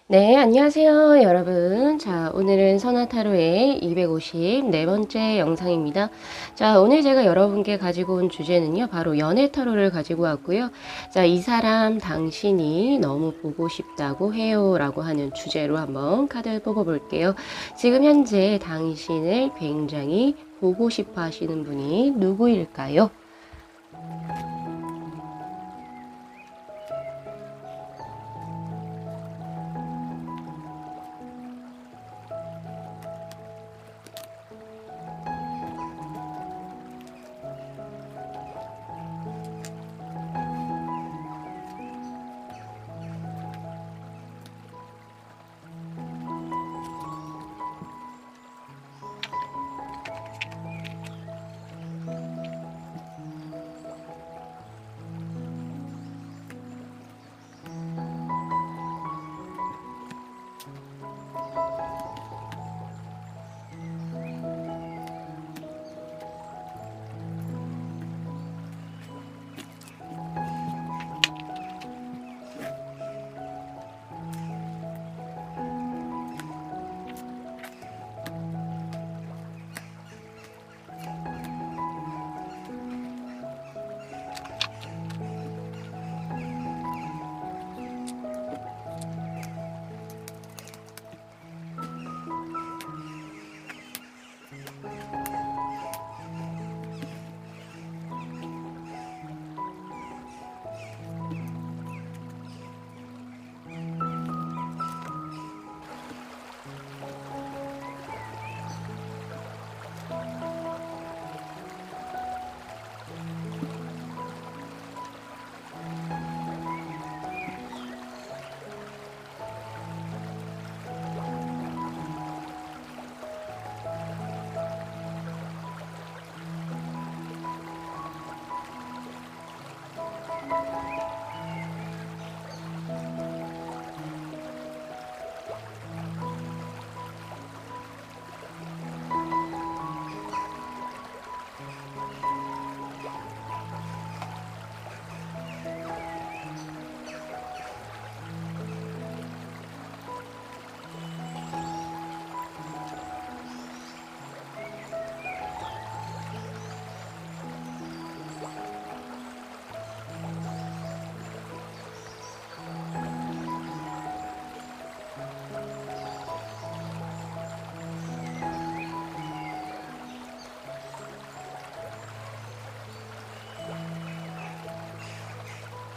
네, 안녕하세요, 여러분. 자, 오늘은 선화타로의 254번째 영상입니다. 자, 오늘 제가 여러분께 가지고 온 주제는요, 바로 연애타로를 가지고 왔고요. 자, 이 사람 당신이 너무 보고 싶다고 해요. 라고 하는 주제로 한번 카드를 뽑아볼게요. 지금 현재 당신을 굉장히 보고 싶어 하시는 분이 누구일까요?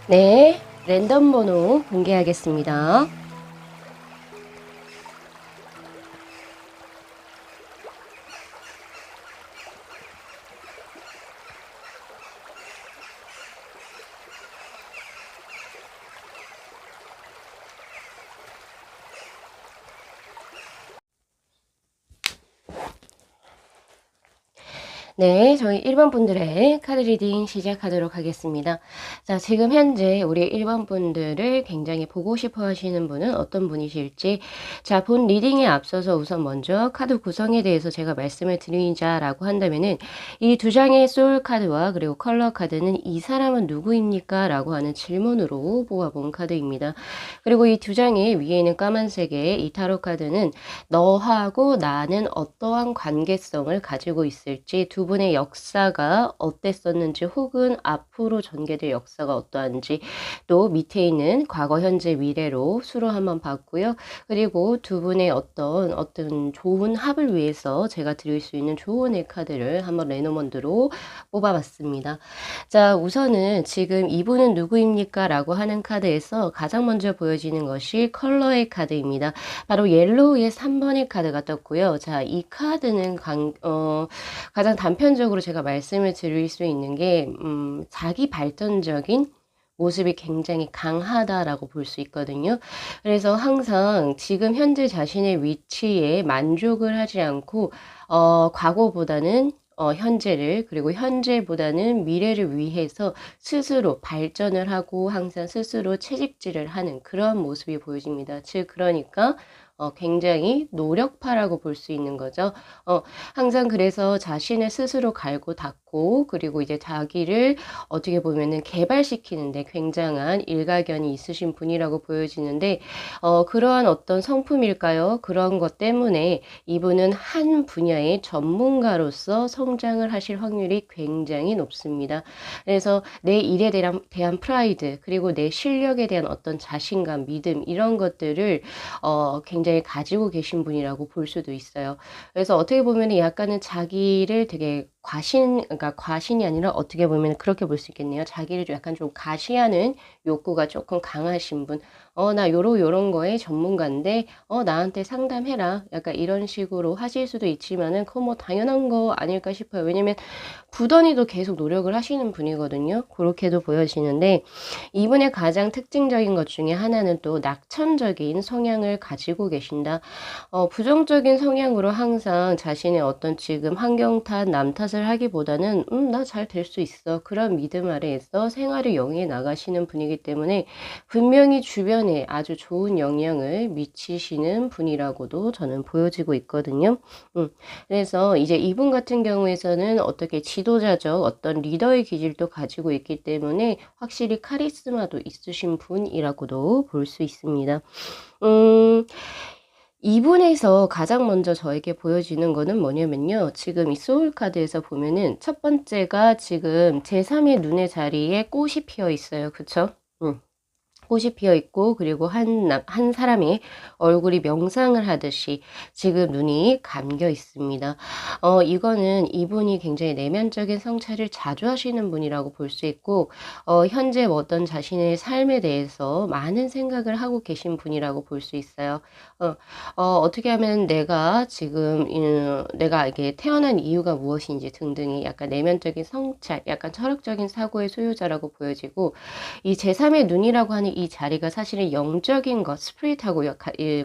네, 랜덤 번호 공개하겠습니다. 네, 저희 1번 분들의 카드 리딩 시작하도록 하겠습니다. 자, 지금 현재 우리 1번 분들을 굉장히 보고 싶어 하시는 분은 어떤 분이실지, 자, 본 리딩에 앞서서 우선 먼저 카드 구성에 대해서 제가 말씀을 드리자라고 한다면은 이 두 장의 소울 카드와 그리고 컬러 카드는 이 사람은 누구입니까? 라고 하는 질문으로 뽑아본 카드입니다. 그리고 이 두 장의 위에 있는 까만색의 이 타로 카드는 너하고 나는 어떠한 관계성을 가지고 있을지, 두 분의 역사가 어땠었는지 혹은 앞으로 전개될 역사가 어떠한지, 또 밑에 있는 과거 현재 미래로 수로 한번 봤고요. 그리고 두 분의 어떤 좋은 합을 위해서 제가 드릴 수 있는 조언의 카드를 한번 레노먼드로 뽑아봤습니다. 자, 우선은 지금 이분은 누구입니까? 라고 하는 카드에서 가장 먼저 보여지는 것이 컬러의 카드입니다. 바로 옐로우의 3번의 카드가 떴고요. 자, 이 카드는 가장 단편적으로 제가 말씀을 드릴 수 있는 게, 자기 발전적인 모습이 굉장히 강하다라고 볼 수 있거든요. 그래서 항상 지금 현재 자신의 위치에 만족을 하지 않고, 과거보다는 현재를, 그리고 현재보다는 미래를 위해서 스스로 발전을 하고 항상 스스로 채찍질을 하는 그런 모습이 보여집니다. 즉, 그러니까 굉장히 노력파라고 볼 수 있는 거죠. 항상 그래서 자신을 스스로 갈고 닦고 그리고 이제 자기를 어떻게 보면은 개발시키는 데 굉장한 일가견이 있으신 분이라고 보여지는데 그러한 어떤 성품일까요? 그런 것 때문에 이분은 한 분야의 전문가로서 성장을 하실 확률이 굉장히 높습니다. 그래서 내 일에 대한 프라이드 그리고 내 실력에 대한 어떤 자신감, 믿음 이런 것들을 굉장히 가지고 계신 분이라고 볼 수도 있어요. 그래서 어떻게 보면은 약간은 자기를 되게 그러니까 과신이 아니라 어떻게 보면 그렇게 볼 수 있겠네요. 자기를 좀 약간 좀 과시하는 욕구가 조금 강하신 분. 나 요런 거에 전문가인데 나한테 상담해라." 약간 이런 식으로 하실 수도 있지만은 그건 뭐 당연한 거 아닐까 싶어요. 왜냐면 부단히도 계속 노력을 하시는 분이거든요. 고렇게도 보여지는데 이분의 가장 특징적인 것 중에 하나는 또 낙천적인 성향을 가지고 계신다. 부정적인 성향으로 항상 자신의 어떤 지금 환경 탓, 남 탓을 하기보다는 나 잘 될 수 있어." 그런 믿음 아래에서 생활을 영위해 나가시는 분이기 때문에 분명히 주변에 아주 좋은 영향을 미치시는 분이라고도 저는 보여지고 있거든요. 그래서 이제 이분 같은 경우에서는 어떻게 지도자적 어떤 리더의 기질도 가지고 있기 때문에 확실히 카리스마도 있으신 분이라고도 볼 수 있습니다. 음. 이분에서 가장 먼저 저에게 보여지는 거는 뭐냐면요. 지금 이 소울 카드에서 보면은 첫 번째가 지금 제3의 눈의 자리에 꽃이 피어 있어요. 그쵸? 음. 꽃이 피어 있고 그리고 한 사람이 얼굴이 명상을 하듯이 지금 눈이 감겨 있습니다. 이거는 이분이 굉장히 내면적인 성찰을 자주 하시는 분이라고 볼 수 있고 현재 어떤 자신의 삶에 대해서 많은 생각을 하고 계신 분이라고 볼 수 있어요. 어떻게 하면 내가 지금 내가 이게 태어난 이유가 무엇인지 등등이 약간 내면적인 성찰, 약간 철학적인 사고의 소유자라고 보여지고 이 제3의 눈이라고 하는 이 자리가 사실은 영적인 것, 스피릿하고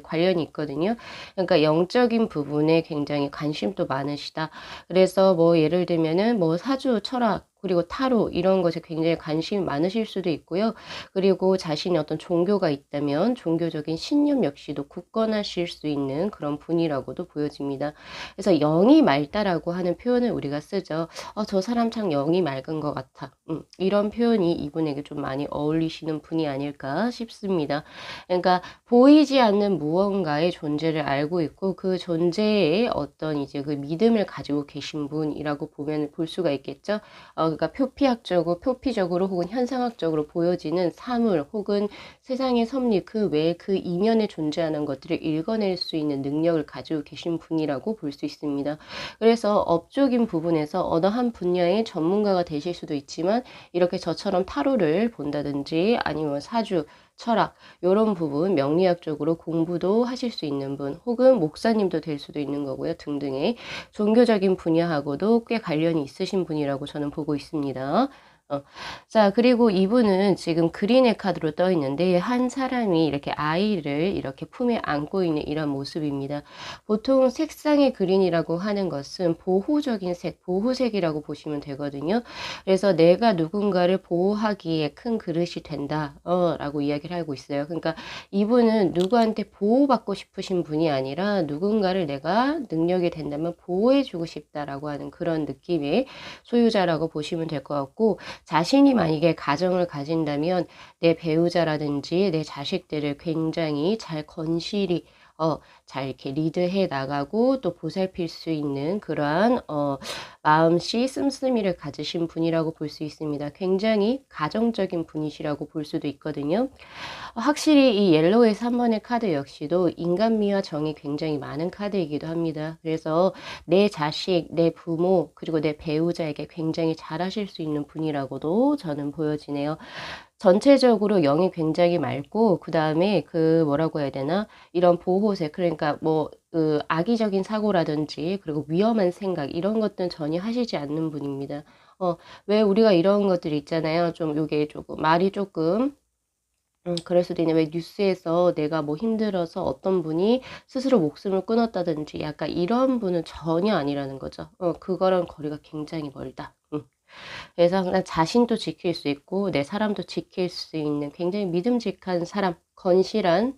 관련이 있거든요. 그러니까 영적인 부분에 굉장히 관심도 많으시다. 그래서 뭐 예를 들면은 뭐 사주, 철학, 그리고 타로 이런 것에 굉장히 관심이 많으실 수도 있고요. 그리고 자신의 어떤 종교가 있다면 종교적인 신념 역시도 굳건하실 수 있는 그런 분이라고도 보여집니다. 그래서 영이 맑다라고 하는 표현을 우리가 쓰죠. 저 사람 참 영이 맑은 것 같아. 이런 표현이 이분에게 좀 많이 어울리시는 분이 아닐까 싶습니다. 그러니까 보이지 않는 무언가의 존재를 알고 있고 그 존재에 어떤 이제 그 믿음을 가지고 계신 분이라고 볼 수가 있겠죠. 그러니까 표피적으로 혹은 현상학적으로 보여지는 사물 혹은 세상의 섭리 그 외에 그 이면에 존재하는 것들을 읽어낼 수 있는 능력을 가지고 계신 분이라고 볼 수 있습니다. 그래서 업적인 부분에서 어느 한 분야의 전문가가 되실 수도 있지만 이렇게 저처럼 타로를 본다든지 아니면 사주, 철학 요런 부분 명리학적으로 공부도 하실 수 있는 분 혹은 목사님도 될 수도 있는 거고요. 등등의 종교적인 분야하고도 꽤 관련이 있으신 분이라고 저는 보고 있습니다. 자 그리고 이분은 지금 그린의 카드로 떠 있는데 한 사람이 이렇게 아이를 이렇게 품에 안고 있는 이런 모습입니다. 보통 색상의 그린이라고 하는 것은 보호적인 색, 보호색이라고 보시면 되거든요. 그래서 내가 누군가를 보호하기에 큰 그릇이 된다 라고 이야기를 하고 있어요. 그러니까 이분은 누구한테 보호받고 싶으신 분이 아니라 누군가를 내가 능력이 된다면 보호해 주고 싶다라고 하는 그런 느낌의 소유자라고 보시면 될 것 같고 자신이 만약에 가정을 가진다면 내 배우자라든지 내 자식들을 굉장히 잘 건실히 잘 이렇게 리드해 나가고 또 보살필 수 있는 그러한 마음씨 씀씀이를 가지신 분이라고 볼 수 있습니다. 굉장히 가정적인 분이시라고 볼 수도 있거든요. 확실히 이 옐로우에서 한 번의 카드 역시도 인간미와 정이 굉장히 많은 카드이기도 합니다. 그래서 내 자식, 내 부모, 그리고 내 배우자에게 굉장히 잘하실 수 있는 분이라고도 저는 보여지네요. 전체적으로 영이 굉장히 맑고 그다음에 그 뭐라고 해야 되나 이런 보호색 그러니까 뭐 악의적인 사고라든지 그리고 위험한 생각 이런 것들은 전혀 하시지 않는 분입니다. 왜 우리가 이런 것들 있잖아요. 좀 요게 조금 말이 조금 그럴 수도 있는데 왜 뉴스에서 내가 뭐 힘들어서 어떤 분이 스스로 목숨을 끊었다든지 약간 이런 분은 전혀 아니라는 거죠. 그거랑 거리가 굉장히 멀다. 그래서 그냥 자신도 지킬 수 있고 내 사람도 지킬 수 있는 굉장히 믿음직한 사람, 건실한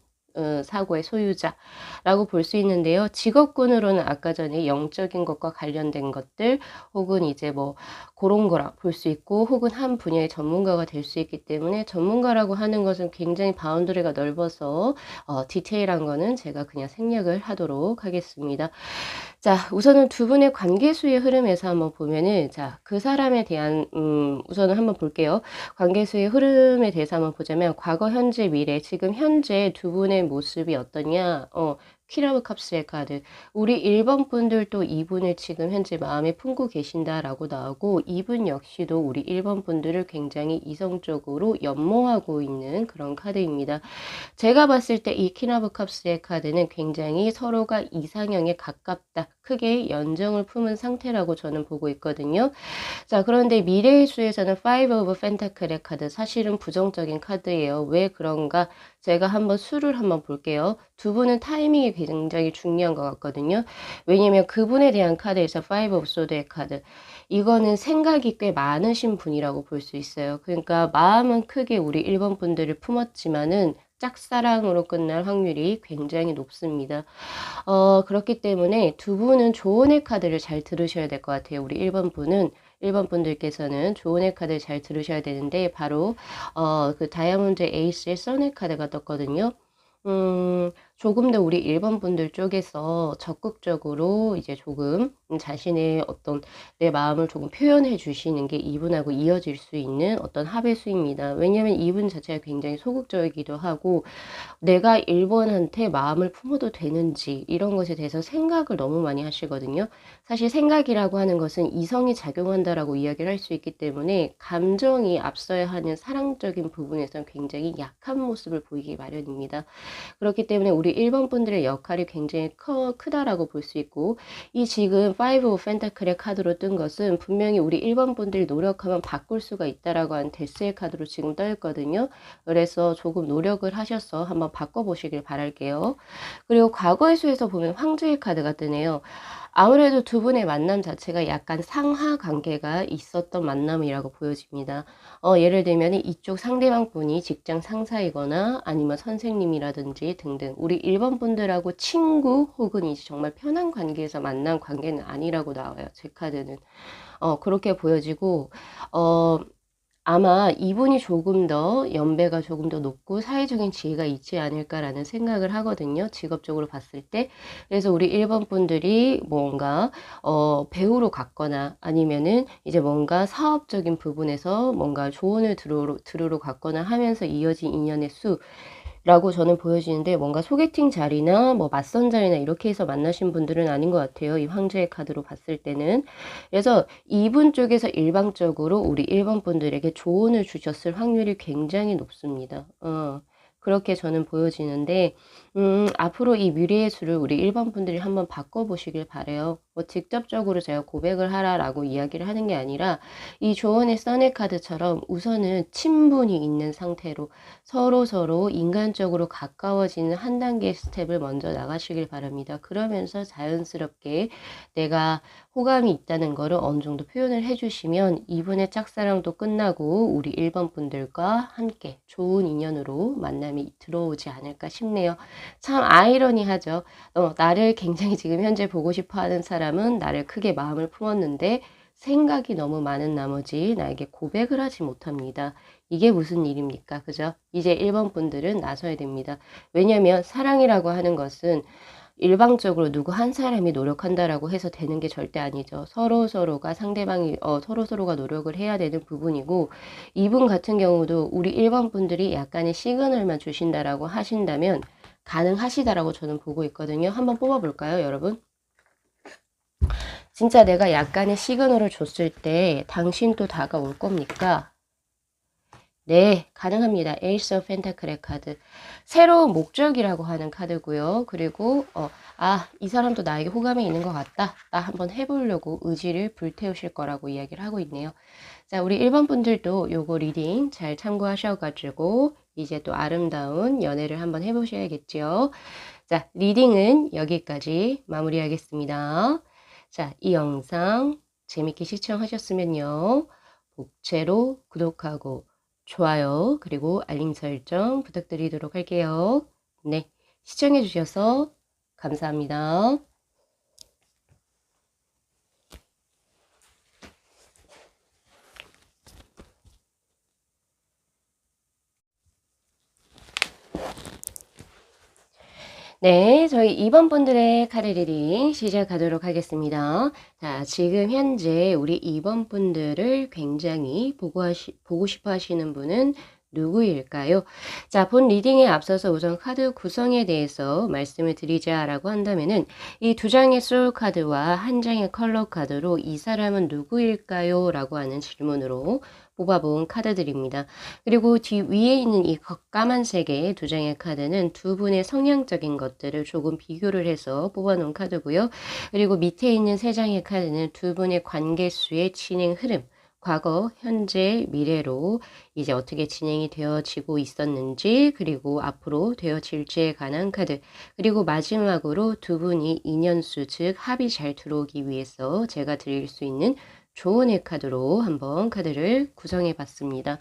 사고의 소유자라고 볼 수 있는데요. 직업군으로는 아까 전에 영적인 것과 관련된 것들 혹은 이제 뭐 고런 거라 볼 수 있고 혹은 한 분야의 전문가가 될 수 있기 때문에 전문가라고 하는 것은 굉장히 바운더리가 넓어서 디테일한 거는 제가 그냥 생략을 하도록 하겠습니다. 자, 우선은 두 분의 관계수의 흐름에서 한번 보면은 자, 그 사람에 대한 우선은 한번 볼게요. 관계수의 흐름에 대해서 한번 보자면 과거, 현재, 미래 지금 현재 두 분의 모습이 어떠냐? 퀸 오브 컵스의 카드. 우리 1번 분들도 이분을 지금 현재 마음에 품고 계신다라고 나오고 이분 역시도 우리 1번 분들을 굉장히 이성적으로 연모하고 있는 그런 카드입니다. 제가 봤을 때 이 퀸 오브 컵스의 카드는 굉장히 서로가 이상형에 가깝다. 크게 연정을 품은 상태라고 저는 보고 있거든요. 자, 그런데 미래의 수에서는 파이브 오브 펜타클의 카드 사실은 부정적인 카드예요. 왜 그런가? 제가 한번 수를 한번 볼게요. 두 분은 타이밍이 굉장히 중요한 것 같거든요. 왜냐면 그분에 대한 카드에서 파이브 오브 소드의 카드 이거는 생각이 꽤 많으신 분이라고 볼 수 있어요. 그러니까 마음은 크게 우리 1번 분들을 품었지만은 짝사랑으로 끝날 확률이 굉장히 높습니다. 그렇기 때문에 두 분은 조언의 카드를 잘 들으셔야 될 것 같아요. 우리 1번 분은 1번 분들께서는 조언의 카드를 잘 들으셔야 되는데 바로 그 다이아몬드 에이스의 선의 카드가 떴거든요. 조금 더 우리 1번 분들 쪽에서 적극적으로 이제 조금 자신의 어떤 내 마음을 조금 표현해 주시는 게 이분하고 이어질 수 있는 어떤 합의 수입니다. 왜냐하면 이분 자체가 굉장히 소극적이기도 하고 내가 1번한테 마음을 품어도 되는지 이런 것에 대해서 생각을 너무 많이 하시거든요. 사실 생각이라고 하는 것은 이성이 작용한다라고 이야기를 할 수 있기 때문에 감정이 앞서야 하는 사랑적인 부분에서는 굉장히 약한 모습을 보이기 마련입니다. 그렇기 때문에 우리 1번 분들의 역할이 굉장히 크다라고 볼 수 있고 이 지금 5 오브 펜타클의 카드로 뜬 것은 분명히 우리 1번 분들이 노력하면 바꿀 수가 있다라고 하는 데스의 카드로 지금 떠 있거든요. 그래서 조금 노력을 하셔서 한번 바꿔보시길 바랄게요. 그리고 과거의 수에서 보면 황제의 카드가 뜨네요. 아무래도 두 분의 만남 자체가 약간 상하 관계가 있었던 만남이라고 보여집니다. 예를 들면 이쪽 상대방 분이 직장 상사이거나 아니면 선생님이라든지 등등 우리 1번 분들하고 친구 혹은 이제 정말 편한 관계에서 만난 관계는 아니라고 나와요. 제 카드는. 그렇게 보여지고 아마 이분이 조금 더 연배가 조금 더 높고 사회적인 지위가 있지 않을까라는 생각을 하거든요. 직업적으로 봤을 때. 그래서 우리 1번 분들이 뭔가 배우러 갔거나 아니면은 이제 뭔가 사업적인 부분에서 뭔가 조언을 들으러 갔거나 하면서 이어진 인연의 수 라고 저는 보여지는데 뭔가 소개팅 자리나 뭐 맞선 자리나 이렇게 해서 만나신 분들은 아닌 것 같아요. 이 황제의 카드로 봤을 때는. 그래서 이분 쪽에서 일방적으로 우리 1번 분들에게 조언을 주셨을 확률이 굉장히 높습니다. 그렇게 저는 보여지는데 앞으로 이 미래의 수를 우리 1번 분들이 한번 바꿔보시길 바래요. 뭐 직접적으로 제가 고백을 하라라고 이야기를 하는 게 아니라 이 조언의 써네 카드처럼 우선은 친분이 있는 상태로 서로 인간적으로 가까워지는 한 단계의 스텝을 먼저 나가시길 바랍니다. 그러면서 자연스럽게 내가 호감이 있다는 거를 어느 정도 표현을 해주시면 이분의 짝사랑도 끝나고 우리 1번 분들과 함께 좋은 인연으로 만남이 들어오지 않을까 싶네요. 참 아이러니하죠. 나를 굉장히 지금 현재 보고 싶어 하는 사람은 나를 크게 마음을 품었는데 생각이 너무 많은 나머지 나에게 고백을 하지 못합니다. 이게 무슨 일입니까? 그죠? 이제 1번 분들은 나서야 됩니다. 왜냐면 사랑이라고 하는 것은 일방적으로 누구 한 사람이 노력한다라고 해서 되는 게 절대 아니죠. 서로서로가 상대방이 서로서로가 노력을 해야 되는 부분이고 이분 같은 경우도 우리 1번 분들이 약간의 시그널만 주신다라고 하신다면 가능하시다라고 저는 보고 있거든요. 한번 뽑아볼까요, 여러분? 진짜 내가 약간의 시그널을 줬을 때 당신 또 다가올 겁니까? 네, 가능합니다. 에이스 오브 펜타클의 카드. 새로운 목적이라고 하는 카드고요. 그리고 이 사람도 나에게 호감이 있는 것 같다. 나 한번 해보려고 의지를 불태우실 거라고 이야기를 하고 있네요. 자, 우리 1번 분들도 요거 리딩 잘 참고하셔가지고 이제 또 아름다운 연애를 한번 해보셔야겠죠. 자, 리딩은 여기까지 마무리하겠습니다. 자, 이 영상 재밌게 시청하셨으면요. 복채로 구독하고 좋아요, 그리고 알림 설정 부탁드리도록 할게요. 네. 시청해 주셔서 감사합니다. 네, 저희 2번 분들의 카드 리딩 시작하도록 하겠습니다. 자, 지금 현재 우리 2번 분들을 굉장히 보고 싶어 하시는 분은 누구일까요? 자, 본 리딩에 앞서서 우선 카드 구성에 대해서 말씀을 드리자라고 한다면은 이 두 장의 소울 카드와 한 장의 컬러 카드로 이 사람은 누구일까요? 라고 하는 질문으로 뽑아본 카드들입니다. 그리고 뒤 위에 있는 이 까만색의 두 장의 카드는 두 분의 성향적인 것들을 조금 비교를 해서 뽑아놓은 카드고요. 그리고 밑에 있는 세 장의 카드는 두 분의 관계수의 진행 흐름, 과거, 현재, 미래로 이제 어떻게 진행이 되어지고 있었는지, 그리고 앞으로 되어질지에 관한 카드, 그리고 마지막으로 두 분이 인연수, 즉 합이 잘 들어오기 위해서 제가 드릴 수 있는 조언의 카드로 한번 카드를 구성해 봤습니다.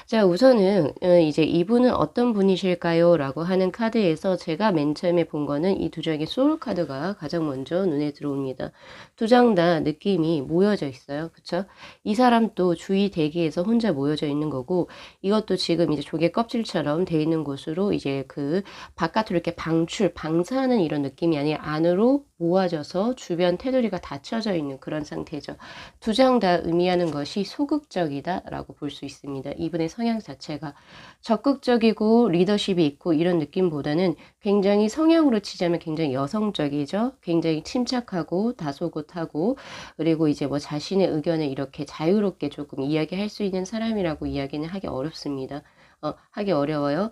자, 우선은 이제 이분은 어떤 분이실까요? 라고 하는 카드에서 제가 맨 처음에 본 거는 이 두 장의 소울 카드가 가장 먼저 눈에 들어옵니다. 두 장 다 느낌이 모여져 있어요. 그쵸? 이 사람도 주위 대기에서 혼자 모여져 있는 거고, 이것도 지금 이제 조개 껍질처럼 돼 있는 곳으로 이제 그 바깥으로 이렇게 방사하는 이런 느낌이 아니라 안으로 모아져서 주변 테두리가 닫혀져 있는 그런 상태죠. 두 장 다 의미하는 것이 소극적이다라고 볼 수 있습니다. 이분의 성향 자체가 적극적이고 리더십이 있고 이런 느낌보다는 굉장히 성향으로 치자면 굉장히 여성적이죠. 굉장히 침착하고 다소곳하고 그리고 이제 뭐 자신의 의견을 이렇게 자유롭게 조금 이야기할 수 있는 사람이라고 이야기는 하기 어렵습니다. 하기 어려워요.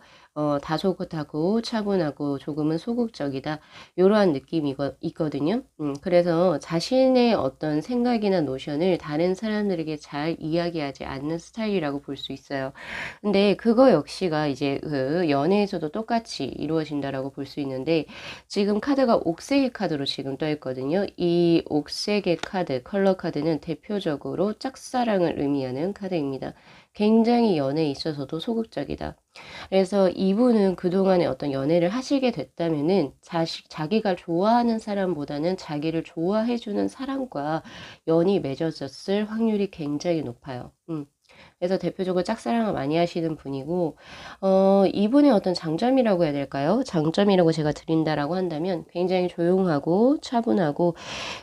다소곳하고 차분하고 조금은 소극적이다. 요러한 느낌이 있거든요. 그래서 자신의 어떤 생각이나 노션을 다른 사람들에게 잘 이야기하지 않는 스타일이라고 볼 수 있어요. 근데 그거 역시가 이제 그 연애에서도 똑같이 이루어진다라고 볼 수 있는데 지금 카드가 옥색의 카드로 지금 떠 있거든요. 이 옥색의 카드, 컬러 카드는 대표적으로 짝사랑을 의미하는 카드입니다. 굉장히 연애에 있어서도 소극적이다. 그래서 이분은 그동안에 어떤 연애를 하시게 됐다면은 자기가 좋아하는 사람보다는 자기를 좋아해 주는 사람과 연이 맺어졌을 확률이 굉장히 높아요. 그래서 대표적으로 짝사랑을 많이 하시는 분이고, 이분의 어떤 장점이라고 해야 될까요? 장점이라고 제가 드린다라고 한다면 굉장히 조용하고 차분하고,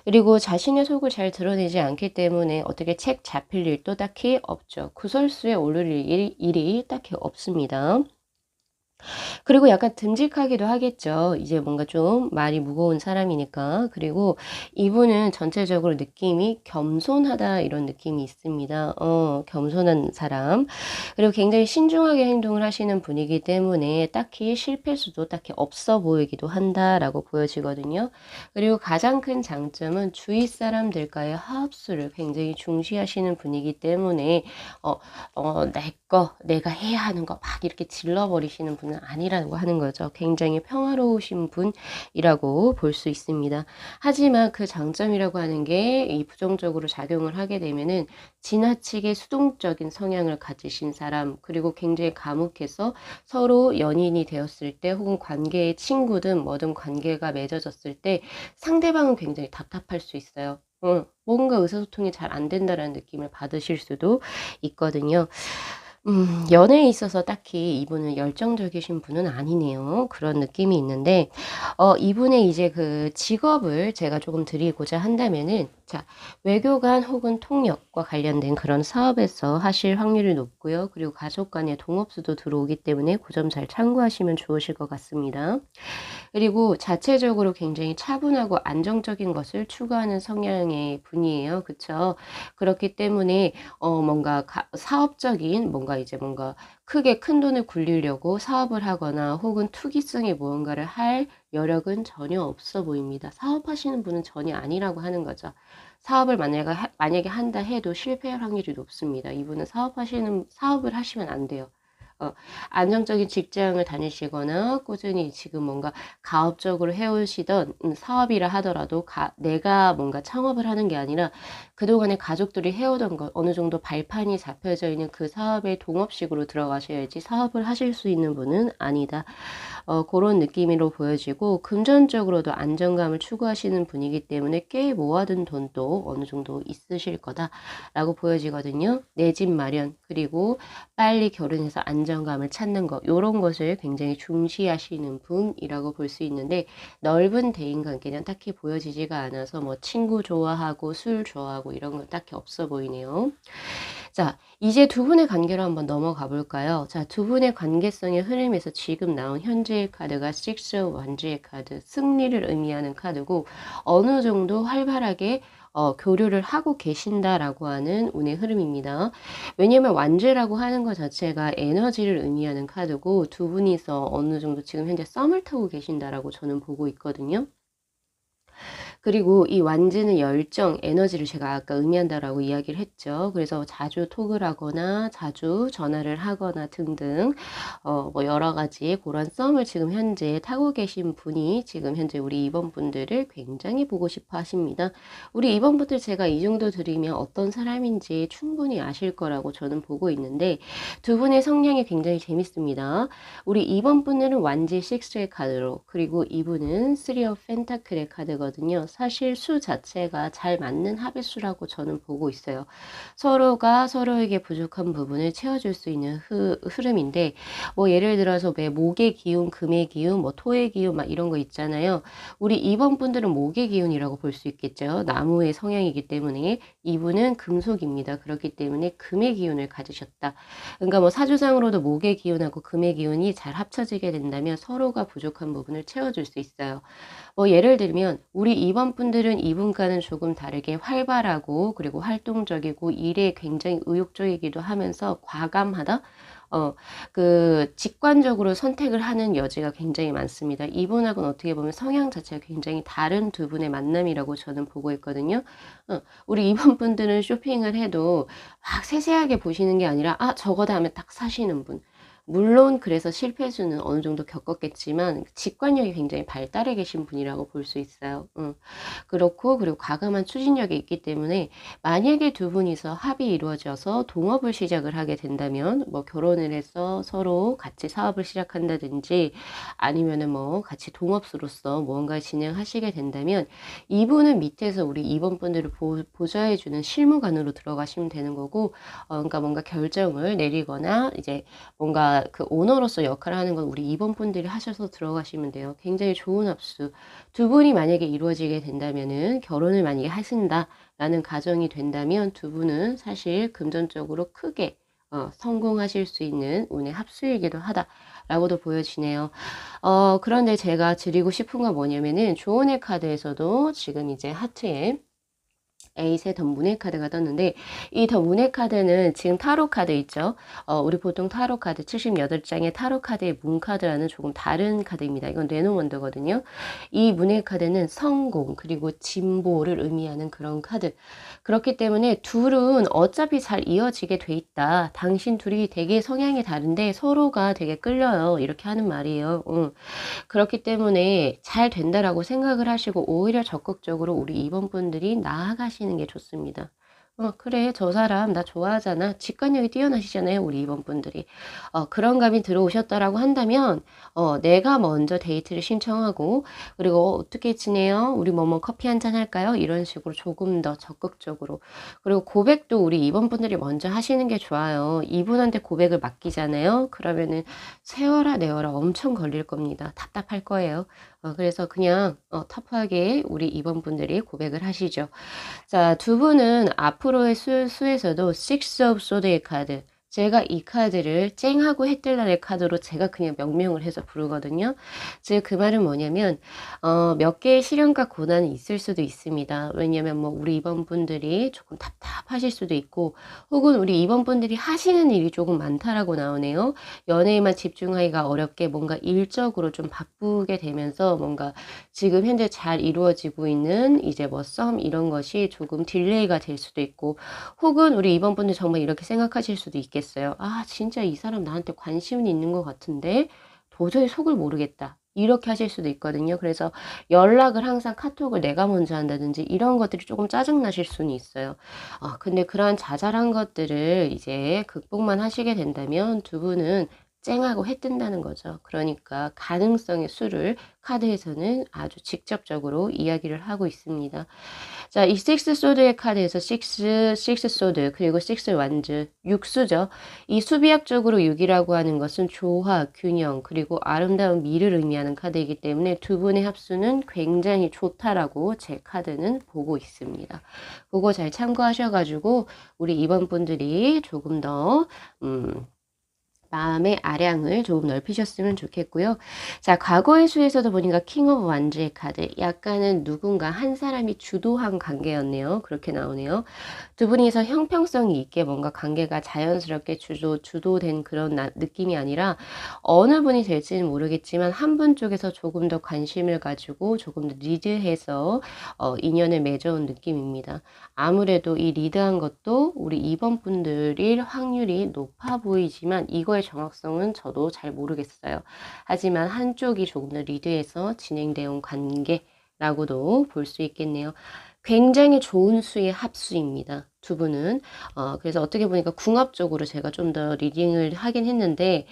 그리고 자신의 속을 잘 드러내지 않기 때문에 어떻게 책 잡힐 일도 딱히 없죠. 구설수에 오를 일이 딱히 없습니다. 그리고 약간 듬직하기도 하겠죠. 이제 뭔가 좀 말이 무거운 사람이니까. 그리고 이분은 전체적으로 느낌이 겸손하다 이런 느낌이 있습니다. 겸손한 사람. 그리고 굉장히 신중하게 행동을 하시는 분이기 때문에 딱히 실패수도 딱히 없어 보이기도 한다라고 보여지거든요. 그리고 가장 큰 장점은 주위 사람들과의 화합수를 굉장히 중시하시는 분이기 때문에 내가 해야 하는 거 막 이렇게 질러버리시는 분은 아니라고 하는 거죠. 굉장히 평화로우신 분이라고 볼 수 있습니다. 하지만 그 장점이라고 하는 게 이 부정적으로 작용을 하게 되면은 지나치게 수동적인 성향을 가지신 사람, 그리고 굉장히 과묵해서 서로 연인이 되었을 때 혹은 관계의 친구든 뭐든 관계가 맺어졌을 때 상대방은 굉장히 답답할 수 있어요. 뭔가 의사소통이 잘 안 된다라는 느낌을 받으실 수도 있거든요. 연애에 있어서 딱히 이분은 열정적이신 분은 아니네요. 그런 느낌이 있는데, 이분의 이제 그 직업을 제가 조금 드리고자 한다면은, 자, 외교관 혹은 통역과 관련된 그런 사업에서 하실 확률이 높고요. 그리고 가족 간의 동업수도 들어오기 때문에 그 점 잘 참고하시면 좋으실 것 같습니다. 그리고 자체적으로 굉장히 차분하고 안정적인 것을 추구하는 성향의 분이에요. 그쵸? 그렇기 때문에 뭔가 사업적인 뭔가 크게 큰돈을 굴리려고 사업을 하거나 혹은 투기성의 무언가를 할 여력은 전혀 없어 보입니다. 사업하시는 분은 전혀 아니라고 하는 거죠. 사업을 만약에 한다 해도 실패할 확률이 높습니다. 이분은 사업을 하시면 안 돼요. 안정적인 직장을 다니시거나 꾸준히 지금 뭔가 가업적으로 해오시던 사업이라 하더라도 내가 뭔가 창업을 하는 게 아니라 그동안에 가족들이 해오던 것 어느 정도 발판이 잡혀져 있는 그 사업의 동업식으로 들어가셔야지 사업을 하실 수 있는 분은 아니다. 고런 느낌으로 보여지고 금전적으로도 안정감을 추구하시는 분이기 때문에 꽤 모아둔 돈도 어느 정도 있으실 거다라고 보여지거든요. 내 집 마련 그리고 빨리 결혼해서 안정감을 찾는 것 요런 것을 굉장히 중시하시는 분이라고 볼 수 있는데 넓은 대인관계는 딱히 보여지지가 않아서 뭐 친구 좋아하고 술 좋아하고 이런 건 딱히 없어 보이네요. 자, 이제 두 분의 관계로 한번 넘어가 볼까요? 자, 두 분의 관계성의 흐름에서 지금 나온 현재의 카드가 Six of Wands의 카드, 승리를 의미하는 카드고 어느 정도 활발하게 교류를 하고 계신다라고 하는 운의 흐름입니다. 왜냐면 완즈라고 하는 것 자체가 에너지를 의미하는 카드고 두 분이서 어느 정도 지금 현재 썸을 타고 계신다라고 저는 보고 있거든요. 그리고 이 완즈는 열정, 에너지를 제가 아까 의미한다라고 이야기를 했죠. 그래서 자주 톡을 하거나 자주 전화를 하거나 등등 뭐 여러 가지 그런 썸을 지금 현재 타고 계신 분이 지금 현재 우리 2번 분들을 굉장히 보고 싶어 하십니다. 우리 2번 분들 제가 이 정도 드리면 어떤 사람인지 충분히 아실 거라고 저는 보고 있는데 두 분의 성향이 굉장히 재밌습니다. 우리 2번 분들은 완지 6의 카드로 그리고 이분은 3 of 펜타클의 카드거든요. 사실 수 자체가 잘 맞는 합의수라고 저는 보고 있어요. 서로가 서로에게 부족한 부분을 채워줄 수 있는 흐름인데 뭐 예를 들어서 왜 목의 기운, 금의 기운, 뭐 토의 기운 막 이런 거 있잖아요. 우리 2번 분들은 목의 기운이라고 볼 수 있겠죠. 나무의 성향이기 때문에 이분은 금속입니다. 그렇기 때문에 금의 기운을 가지셨다. 그러니까 뭐 사주상으로도 목의 기운하고 금의 기운이 잘 합쳐지게 된다면 서로가 부족한 부분을 채워줄 수 있어요. 뭐 예를 들면 우리 2번 분들은 이분과는 조금 다르게 활발하고 그리고 활동적이고 일에 굉장히 의욕적이기도 하면서 과감하다. 직관적으로 선택을 하는 여지가 굉장히 많습니다. 이분하고는 어떻게 보면 성향 자체가 굉장히 다른 두 분의 만남이라고 저는 보고 있거든요. 우리 2번 분들은 쇼핑을 해도 막 세세하게 보시는 게 아니라 저거다 하면 딱 사시는 분. 물론 그래서 실패수는 어느 정도 겪었겠지만 직관력이 굉장히 발달해 계신 분이라고 볼 수 있어요. 그렇고 그리고 과감한 추진력이 있기 때문에 만약에 두 분이서 합이 이루어져서 동업을 시작을 하게 된다면 뭐 결혼을 해서 서로 같이 사업을 시작한다든지 아니면은 뭐 같이 동업수로서 무언가 진행하시게 된다면 이분은 밑에서 우리 2번 분들을 보좌해 주는 실무관으로 들어가시면 되는 거고 그러니까 뭔가 결정을 내리거나 이제 뭔가 그 오너로서 역할을 하는 건 우리 2번 분들이 하셔서 들어가시면 돼요. 굉장히 좋은 합수. 두 분이 만약에 이루어지게 된다면은 결혼을 만약에 하신다라는 가정이 된다면 두 분은 사실 금전적으로 크게 성공하실 수 있는 운의 합수이기도 하다라고도 보여지네요. 그런데 제가 드리고 싶은 건 뭐냐면은 조언의 카드에서도 지금 이제 하트에 에잇의 더 문의 카드가 떴는데 이 더 문의 카드는 지금 타로 카드 있죠. 우리 보통 타로 카드 78장의 타로 카드의 문 카드라는 조금 다른 카드입니다. 이건 레노원더거든요. 이 문의 카드는 성공 그리고 진보를 의미하는 그런 카드. 그렇기 때문에 둘은 어차피 잘 이어지게 돼 있다. 당신 둘이 되게 성향이 다른데 서로가 되게 끌려요. 이렇게 하는 말이에요. 그렇기 때문에 잘 된다라고 생각을 하시고 오히려 적극적으로 우리 2번 분들이 나아가시는 게 좋습니다. 그래, 저 사람 나 좋아하잖아. 직관력이 뛰어나시잖아요, 우리 2번 분들이. 그런 감이 들어오셨다라고 한다면, 내가 먼저 데이트를 신청하고, 그리고 어떻게 지내요? 우리 뭐뭐 커피 한잔 할까요? 이런 식으로 조금 더 적극적으로. 그리고 고백도 우리 2번 분들이 먼저 하시는 게 좋아요. 이분한테 고백을 맡기잖아요. 그러면은 세워라 내워라 엄청 걸릴 겁니다. 답답할 거예요. 그래서 그냥 터프하게 우리 2번 분들이 고백을 하시죠. 자, 두 분은 앞으로의 수에서도 Six of Swords의 카드, 제가 이 카드를 쨍하고 해뜰날의 카드로 제가 그냥 명명을 해서 부르거든요. 즉 그 말은 뭐냐면 몇 개의 시련과 고난이 있을 수도 있습니다. 왜냐면 뭐 우리 2번 분들이 조금 답답하실 수도 있고 혹은 우리 2번 분들이 하시는 일이 조금 많다라고 나오네요. 연애에만 집중하기가 어렵게 뭔가 일적으로 좀 바쁘게 되면서 뭔가 지금 현재 잘 이루어지고 있는 이제 뭐 썸 이런 것이 조금 딜레이가 될 수도 있고 혹은 우리 2번 분들 정말 이렇게 생각하실 수도 있겠어요. 진짜 이 사람 나한테 관심은 있는 것 같은데 도저히 속을 모르겠다. 이렇게 하실 수도 있거든요. 그래서 연락을 항상 카톡을 내가 먼저 한다든지 이런 것들이 조금 짜증나실 수는 있어요. 근데 그러한 자잘한 것들을 이제 극복만 하시게 된다면 두 분은 쨍하고 해 뜬다는 거죠. 그러니까 가능성의 수를 카드에서는 아주 직접적으로 이야기를 하고 있습니다. 자, 이 식스 소드의 카드에서 식스 소드 그리고 식스 완즈, 육수죠. 이 수비학적으로 6이라고 하는 것은 조화, 균형 그리고 아름다운 미를 의미하는 카드이기 때문에 두 분의 합수는 굉장히 좋다라고 제 카드는 보고 있습니다. 그거 잘 참고하셔가지고 우리 이번 분들이 조금 더 마음의 아량을 조금 넓히셨으면 좋겠고요. 자, 과거의 수에서도 보니까 킹 오브 완즈의 카드. 약간은 누군가 한 사람이 주도한 관계였네요. 그렇게 나오네요. 두 분이서 형평성이 있게 뭔가 관계가 자연스럽게 주도된 그런 느낌이 아니라 어느 분이 될지는 모르겠지만 한 분 쪽에서 조금 더 관심을 가지고 조금 더 리드해서 인연을 맺어온 느낌입니다. 아무래도 이 리드한 것도 우리 2번 분들일 확률이 높아 보이지만 이거의 정확성은 저도 잘 모르겠어요. 하지만 한쪽이 조금 더 리드해서 진행되어 온 관계라고도 볼 수 있겠네요. 굉장히 좋은 수의 합수입니다. 두 분은. 그래서 어떻게 보니까 궁합적으로 제가 좀 더 리딩을 하긴 했는데,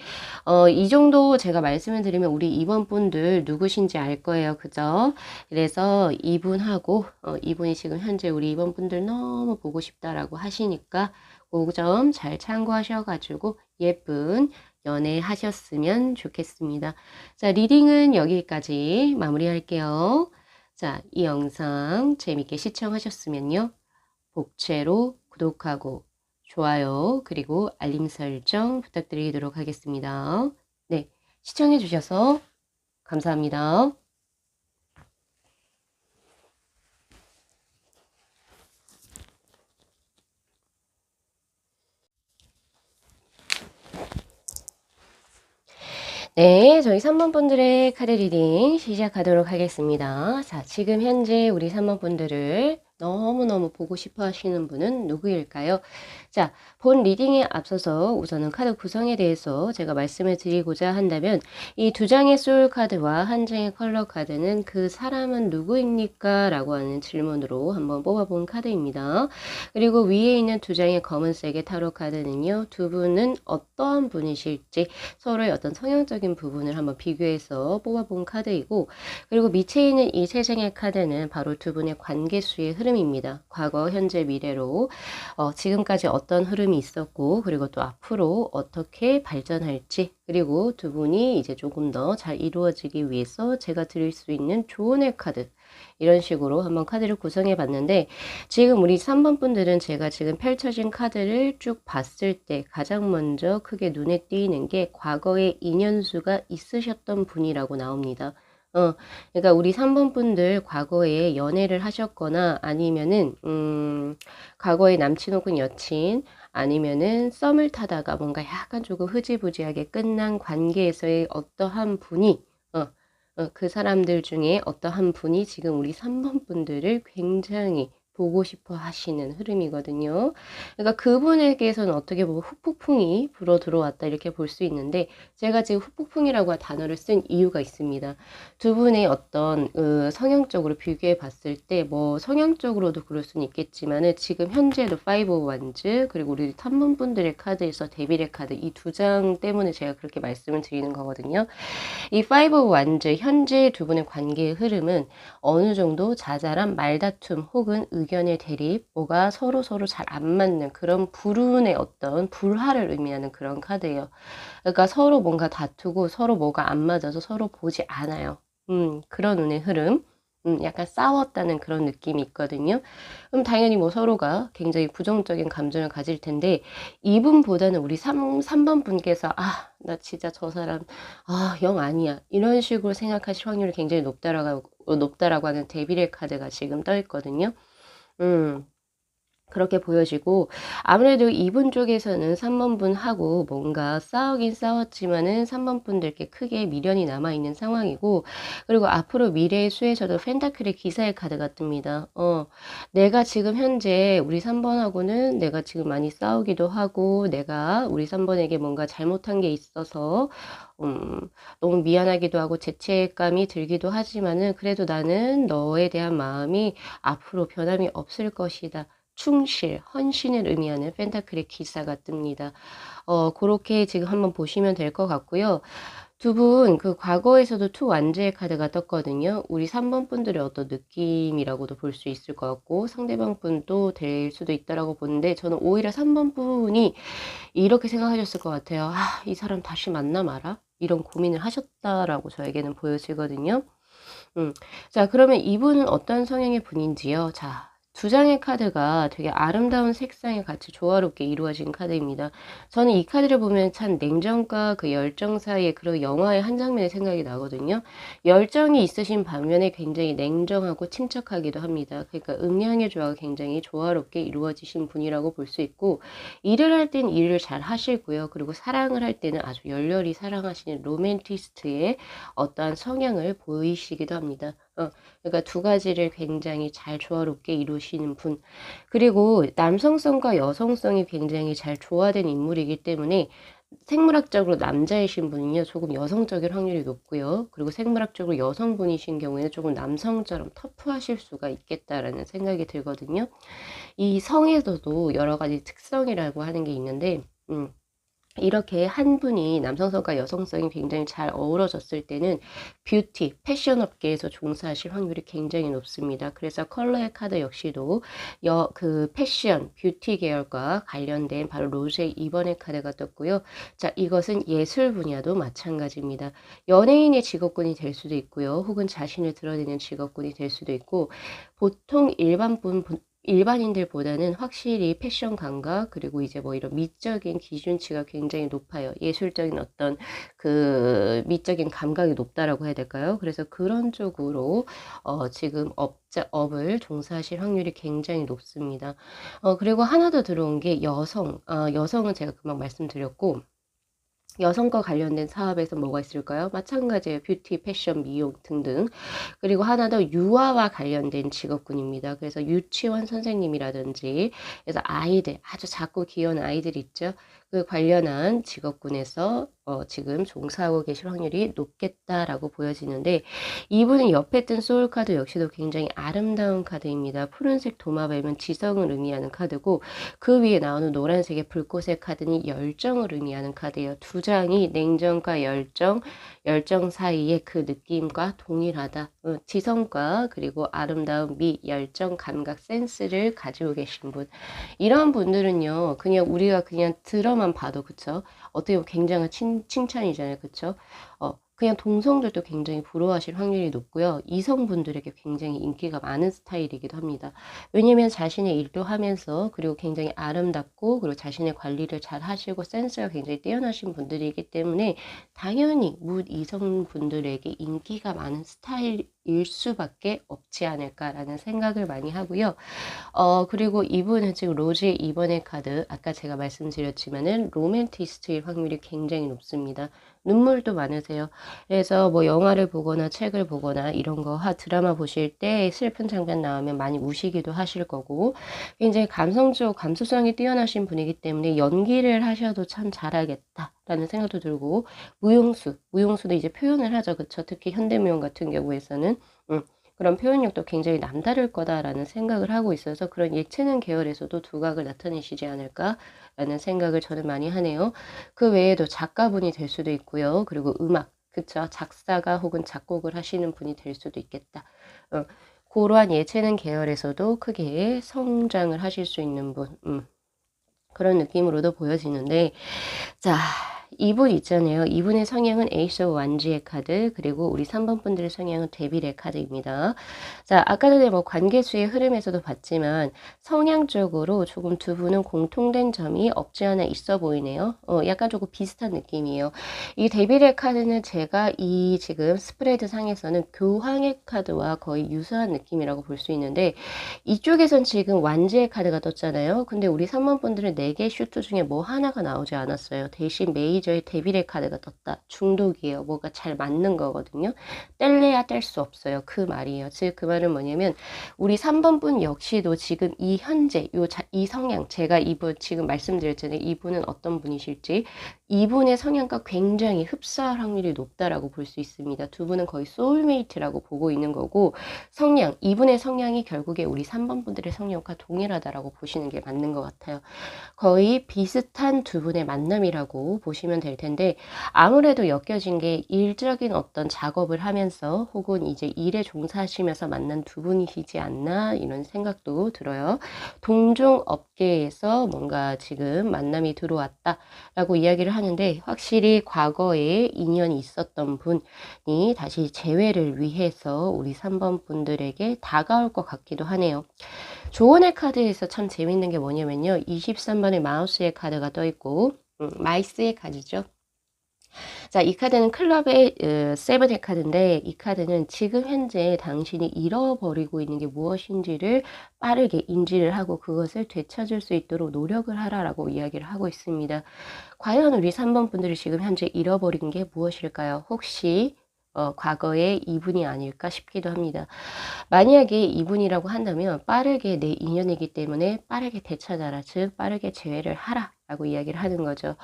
이 정도 제가 말씀을 드리면 우리 이번 분들 누구신지 알 거예요. 그죠? 그래서 이분하고, 이분이 지금 현재 우리 이번 분들 너무 보고 싶다라고 하시니까, 그 점 잘 참고하셔가지고 예쁜 연애 하셨으면 좋겠습니다. 자, 리딩은 여기까지 마무리할게요. 자, 이 영상 재밌게 시청하셨으면요. 복채로 구독하고 좋아요 그리고 알림 설정 부탁드리도록 하겠습니다. 네, 시청해 주셔서 감사합니다. 네, 저희 3번 분들의 카드 리딩 시작하도록 하겠습니다. 자, 지금 현재 우리 3번 분들을 너무너무 보고 싶어 하시는 분은 누구일까요? 자, 본 리딩에 앞서서 우선은 카드 구성에 대해서 제가 말씀을 드리고자 한다면 이 두 장의 소울 카드와 한 장의 컬러 카드는 그 사람은 누구입니까? 라고 하는 질문으로 한번 뽑아본 카드입니다. 그리고 위에 있는 두 장의 검은색의 타로 카드는요. 두 분은 어떠한 분이실지 서로의 어떤 성향적인 부분을 한번 비교해서 뽑아본 카드이고 그리고 밑에 있는 이 세 장의 카드는 바로 두 분의 관계수의 흐름입니다. 과거, 현재, 미래로 지금까지 어떤 흐름이 있었고 그리고 또 앞으로 어떻게 발전할지 그리고 두 분이 이제 조금 더 잘 이루어지기 위해서 제가 드릴 수 있는 조언의 카드 이런 식으로 한번 카드를 구성해 봤는데 지금 우리 3번 분들은 제가 지금 펼쳐진 카드를 쭉 봤을 때 가장 먼저 크게 눈에 띄는 게 과거에 인연수가 있으셨던 분이라고 나옵니다. 그러니까 우리 3번 분들 과거에 연애를 하셨거나 아니면은 과거에 남친 혹은 여친 아니면은 썸을 타다가 뭔가 약간 조금 흐지부지하게 끝난 관계에서의 어떠한 분이 그 사람들 중에 어떠한 분이 지금 우리 3번 분들을 굉장히 보고 싶어 하시는 흐름이거든요. 그러니까 그분에게서는 어떻게 보면 후폭풍이 불어 들어왔다 이렇게 볼 수 있는데 제가 지금 후폭풍이라고 단어를 쓴 이유가 있습니다. 두 분의 어떤 성향적으로 비교해 봤을 때 뭐 성향적으로도 그럴 수는 있겠지만은 지금 현재도 5 오브 완즈 그리고 우리 3번 분들의 카드에서 데빌의 카드 이 두 장 때문에 제가 그렇게 말씀을 드리는 거거든요. 이 5 오브 완즈 현재 두 분의 관계의 흐름은 어느 정도 자잘한 말다툼 혹은 의견의 대립, 뭐가 서로 잘 안 맞는 그런 불운의 어떤 불화를 의미하는 그런 카드예요. 그러니까 서로 뭔가 다투고 서로 뭐가 안 맞아서 서로 보지 않아요. 그런 운의 흐름. 약간 싸웠다는 그런 느낌이 있거든요. 그럼 당연히 뭐 서로가 굉장히 부정적인 감정을 가질 텐데 이분보다는 우리 3번 분께서 나 진짜 저 사람 영 아니야. 이런 식으로 생각하실 확률이 굉장히 높다라고 하는 데빌의 카드가 지금 떠 있거든요. 그렇게 보여지고 아무래도 이분 쪽에서는 3번 분하고 뭔가 싸우긴 싸웠지만은 3번 분들께 크게 미련이 남아있는 상황이고 그리고 앞으로 미래의 수에서도 펜타클의 기사의 카드가 뜹니다. 내가 지금 현재 우리 3번하고는 내가 지금 많이 싸우기도 하고 내가 우리 3번에게 뭔가 잘못한 게 있어서 너무 미안하기도 하고 죄책감이 들기도 하지만은 그래도 나는 너에 대한 마음이 앞으로 변함이 없을 것이다. 충실, 헌신을 의미하는 펜타클의 기사가 뜹니다. 고렇게 지금 한번 보시면 될 것 같고요. 두 분 그 과거에서도 투 완즈의 카드가 떴거든요. 우리 3번 분들의 어떤 느낌이라고도 볼 수 있을 것 같고 상대방 분도 될 수도 있다라고 보는데 저는 오히려 3번 분이 이렇게 생각하셨을 것 같아요. '아 이 사람 다시 만나 마라.' 이런 고민을 하셨다라고 저에게는 보여지거든요. 음. 자 그러면 이분은 어떤 성향의 분인지요. 자 두 장의 카드가 되게 아름다운 색상이 같이 조화롭게 이루어진 카드입니다. 저는 이 카드를 보면 참 냉정과 그 열정 사이의 그런 영화의 한 장면이 생각이 나거든요. 열정이 있으신 반면에 굉장히 냉정하고 침착하기도 합니다. 그러니까 음양의 조화가 굉장히 조화롭게 이루어지신 분이라고 볼 수 있고 일을 할 땐 일을 잘 하시고요. 그리고 사랑을 할 때는 아주 열렬히 사랑하시는 로맨티스트의 어떠한 성향을 보이시기도 합니다. 그러니까 두 가지를 굉장히 잘 조화롭게 이루시는 분. 그리고 남성성과 여성성이 굉장히 잘 조화된 인물이기 때문에 생물학적으로 남자이신 분은요 조금 여성적일 확률이 높고요. 그리고 생물학적으로 여성분이신 경우에는 조금 남성처럼 터프하실 수가 있겠다라는 생각이 들거든요. 이 성에서도 여러 가지 특성이라고 하는 게 있는데 이렇게 한 분이 남성성과 여성성이 굉장히 잘 어우러졌을 때는 뷰티, 패션 업계에서 종사하실 확률이 굉장히 높습니다. 그래서 컬러의 카드 역시도 그 패션, 뷰티 계열과 관련된 바로 로제 2번의 카드가 떴고요. 자, 이것은 예술 분야도 마찬가지입니다. 연예인의 직업군이 될 수도 있고요. 혹은 자신을 드러내는 직업군이 될 수도 있고 보통 일반인들보다는 확실히 패션 감각 그리고 이제 뭐 이런 미적인 기준치가 굉장히 높아요. 예술적인 어떤 그 미적인 감각이 높다라고 해야 될까요? 그래서 그런 쪽으로 지금 업을 종사하실 확률이 굉장히 높습니다. 그리고 하나 더 들어온 게 여성. 여성은 제가 금방 말씀드렸고 여성과 관련된 사업에서 뭐가 있을까요? 마찬가지예요. 뷰티, 패션, 미용 등등. 그리고 하나 더 유아와 관련된 직업군입니다. 그래서 유치원 선생님이라든지 그래서 아이들, 아주 작고 귀여운 아이들 있죠? 그 관련한 직업군에서 지금 종사하고 계실 확률이 높겠다라고 보여지는데 이분은 옆에 뜬 소울카드 역시도 굉장히 아름다운 카드입니다. 푸른색 도마뱀은 지성을 의미하는 카드고 그 위에 나오는 노란색의 불꽃의 카드는 열정을 의미하는 카드예요. 두 장이 냉정과 열정 사이의 그 느낌과 동일하다. 지성과 그리고 아름다운 미, 열정, 감각, 센스를 가지고 계신 분. 이런 분들은요. 그냥 우리가 그냥 들어만 봐도 그쵸? 어떻게 보면 굉장한 칭찬이잖아요. 그쵸? 그냥 동성들도 굉장히 부러워하실 확률이 높고요. 이성분들에게 굉장히 인기가 많은 스타일이기도 합니다. 왜냐면 자신의 일도 하면서 그리고 굉장히 아름답고 그리고 자신의 관리를 잘 하시고 센스가 굉장히 뛰어나신 분들이기 때문에 당연히 이성분들에게 인기가 많은 스타일일 수밖에 없지 않을까라는 생각을 많이 하고요. 그리고 이분은 지금 로즈의 2번의 카드 아까 제가 말씀드렸지만은 로맨티스트일 확률이 굉장히 높습니다. 눈물도 많으세요. 그래서 뭐 영화를 보거나 책을 보거나 이런 거 드라마 보실 때 슬픈 장면 나오면 많이 우시기도 하실 거고 굉장히 감성적 감수성이 뛰어나신 분이기 때문에 연기를 하셔도 참 잘하겠다라는 생각도 들고 무용수도 이제 표현을 하죠. 그쵸? 특히 현대무용 같은 경우에서는 그런 표현력도 굉장히 남다를 거다라는 생각을 하고 있어서 그런 예체능 계열에서도 두각을 나타내시지 않을까라는 생각을 저는 많이 하네요. 그 외에도 작가분이 될 수도 있고요. 그리고 그쵸? 작사가 혹은 작곡을 하시는 분이 될 수도 있겠다. 그러한 예체능 계열에서도 크게 성장을 하실 수 있는 분. 그런 느낌으로도 보여지는데 자 이분 있잖아요. 이분의 성향은 에이스 오브 완즈의 카드 그리고 우리 3번 분들의 성향은 데빌의 카드입니다. 자 아까 전에 뭐 관계수의 흐름에서도 봤지만 성향적으로 조금 두 분은 공통된 점이 없지 않아 있어 보이네요. 약간 조금 비슷한 느낌이에요. 이 데빌의 카드는 제가 이 지금 스프레드 상에서는 교황의 카드와 거의 유사한 느낌이라고 볼 수 있는데 이쪽에선 지금 완즈의 카드가 떴잖아요. 근데 우리 3번 분들은 4개 슈트 중에 뭐 하나가 나오지 않았어요. 대신 메이저의 데빌의 카드가 떴다. 중독이에요. 뭐가 잘 맞는 거거든요. 뗄래야 뗄 수 없어요. 그 말이에요. 즉 그 말은 뭐냐면 우리 3번 분 역시도 지금 이 현재 이 성향 제가 이분 지금 말씀드렸잖아요. 이분은 어떤 분이실지 이분의 성향과 굉장히 흡사할 확률이 높다라고 볼 수 있습니다. 두 분은 거의 소울메이트라고 보고 있는 거고, 성향, 이분의 성향이 결국에 우리 3번 분들의 성향과 동일하다라고 보시는 게 맞는 것 같아요. 거의 비슷한 두 분의 만남이라고 보시면 될 텐데, 아무래도 엮여진 게 일적인 어떤 작업을 하면서 혹은 이제 일에 종사하시면서 만난 두 분이시지 않나 이런 생각도 들어요. 동종 업계에서 뭔가 지금 만남이 들어왔다라고 이야기를 하는데, 확실히 과거에 인연이 있었던 분이 다시 재회를 위해서 우리 3번 분들에게 다가올 것 같기도 하네요. 조언의 카드에서 참 재밌는 게 뭐냐면요. 23번의 마우스의 카드가 떠 있고, 마이스의 카드죠. 자, 이 카드는 클럽의 세븐의 카드인데, 이 카드는 지금 현재 당신이 잃어버리고 있는 게 무엇인지를 빠르게 인지를 하고 그것을 되찾을 수 있도록 노력을 하라라고 이야기를 하고 있습니다. 과연 우리 3번 분들이 지금 현재 잃어버린 게 무엇일까요? 혹시 과거의 이분이 아닐까 싶기도 합니다. 만약에 이분이라고 한다면 빠르게 내 인연이기 때문에 빠르게 되찾아라. 즉 빠르게 재회를 하라 라고 이야기를 하는 거죠.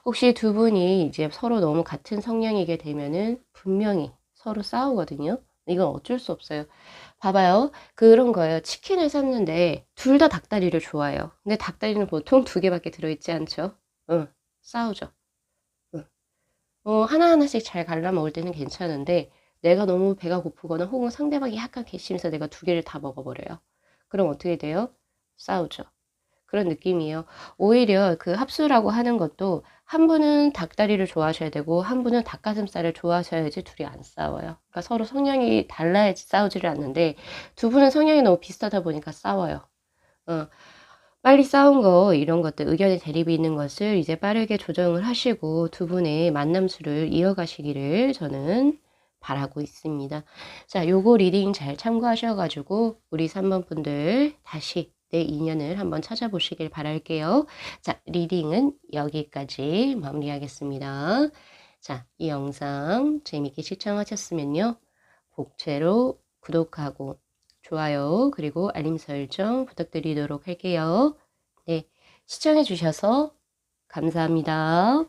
혹시 두 분이 이제 서로 너무 같은 성향이게 되면은 분명히 서로 싸우거든요. 이건 어쩔 수 없어요. 봐봐요. 그런 거예요. 치킨을 샀는데 둘 다 닭다리를 좋아해요. 근데 닭다리는 보통 두 개밖에 들어있지 않죠. 응, 싸우죠. 응. 하나하나씩 잘 갈라 먹을 때는 괜찮은데 내가 너무 배가 고프거나 혹은 상대방이 약간 괘씸해서 내가 두 개를 다 먹어버려요. 그럼 어떻게 돼요? 싸우죠. 그런 느낌이에요. 오히려 그 합수라고 하는 것도 한 분은 닭다리를 좋아하셔야 되고 한 분은 닭가슴살을 좋아하셔야지 둘이 안 싸워요. 그러니까 서로 성향이 달라야지 싸우지를 않는데 두 분은 성향이 너무 비슷하다 보니까 싸워요. 어, 빨리 싸운 거 이런 것들 의견의 대립이 있는 것을 이제 빠르게 조정을 하시고 두 분의 만남 수를 이어가시기를 저는 바라고 있습니다. 자, 요거 리딩 잘 참고하셔 가지고 우리 3번 분들 다시 내 인연을 한번 찾아보시길 바랄게요. 자, 리딩은 여기까지 마무리하겠습니다. 자, 이 영상 재밌게 시청하셨으면요. 복채로 구독하고 좋아요 그리고 알림 설정 부탁드리도록 할게요. 네, 시청해 주셔서 감사합니다.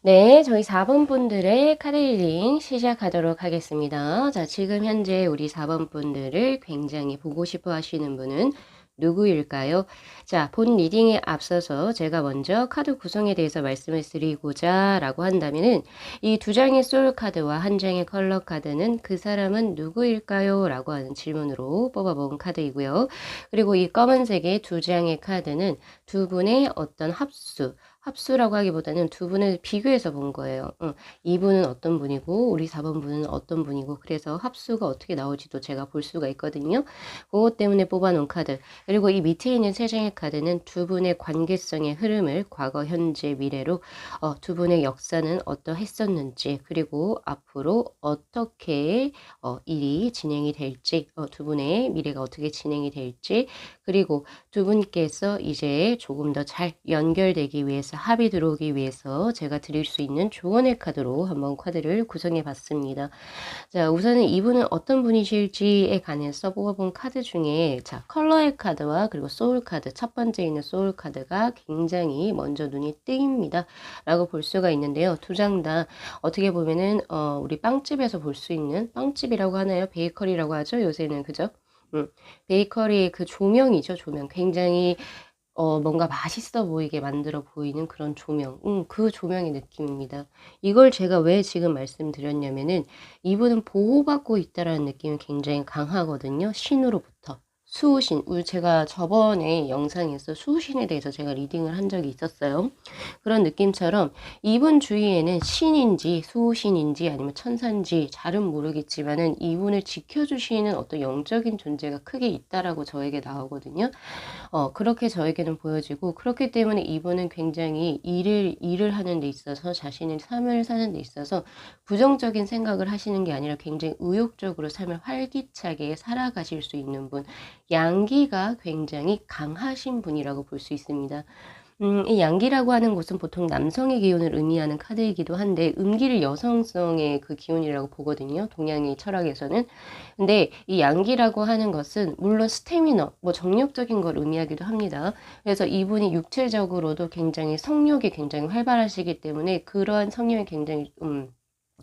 네, 저희 4번 분들의 카드 리딩 시작하도록 하겠습니다. 자, 지금 현재 우리 4번 분들을 굉장히 보고 싶어 하시는 분은 누구일까요? 자, 본 리딩에 앞서서 제가 먼저 카드 구성에 대해서 말씀을 드리고자 라고 한다면은 이 두 장의 소울 카드와 한 장의 컬러 카드는 그 사람은 누구일까요? 라고 하는 질문으로 뽑아본 카드이고요. 그리고 이 검은색의 두 장의 카드는 두 분의 어떤 합수라고 하기보다는 두 분을 비교해서 본 거예요. 이분은 어떤 분이고 우리 4번 분은 어떤 분이고 그래서 합수가 어떻게 나올지도 제가 볼 수가 있거든요. 그것 때문에 뽑아놓은 카드. 그리고 이 밑에 있는 세 장의 카드는 두 분의 관계성의 흐름을 과거, 현재, 미래로 두 분의 역사는 어떠했었는지 그리고 앞으로 어떻게 일이 진행이 될지 두 분의 미래가 어떻게 진행이 될지 그리고 두 분께서 이제 조금 더 잘 연결되기 위해서 합이 들어오기 위해서 제가 드릴 수 있는 조언의 카드로 한번 카드를 구성해 봤습니다. 자, 우선은 이분은 어떤 분이실지에 관해서 뽑아본 카드 중에 자, 컬러의 카드와 그리고 소울 카드 첫 번째 있는 소울 카드가 굉장히 먼저 눈이 띄입니다. 라고 볼 수가 있는데요. 두 장 다 어떻게 보면은 우리 빵집에서 볼 수 있는 빵집이라고 하나요? 베이커리라고 하죠. 요새는 그죠? 베이커리의 그 조명이죠. 조명. 굉장히 뭔가 맛있어 보이게 만들어 보이는 그런 조명. 그 조명의 느낌입니다. 이걸 제가 왜 지금 말씀드렸냐면은 이분은 보호받고 있다라는 느낌이 굉장히 강하거든요. 신으로부터. 수호신. 제가 저번에 영상에서 수호신에 대해서 제가 리딩을 한 적이 있었어요. 그런 느낌처럼 이분 주위에는 신인지 수호신인지 아니면 천사인지 잘은 모르겠지만은 이분을 지켜주시는 어떤 영적인 존재가 크게 있다라고 저에게 나오거든요. 그렇게 저에게는 보여지고 그렇기 때문에 이분은 굉장히 일을 하는 데 있어서 자신의 삶을 사는 데 있어서 부정적인 생각을 하시는 게 아니라 굉장히 의욕적으로 삶을 활기차게 살아가실 수 있는 분, 양기가 굉장히 강하신 분이라고 볼 수 있습니다. 이 양기라고 하는 곳은 보통 남성의 기운을 의미하는 카드이기도 한데 음기를 여성성의 그 기운이라고 보거든요, 동양의 철학에서는. 근데 이 양기라고 하는 것은 물론 스태미너, 뭐 정력적인 걸 의미하기도 합니다. 그래서 이분이 육체적으로도 굉장히 성욕이 굉장히 활발하시기 때문에 그러한 성욕이 굉장히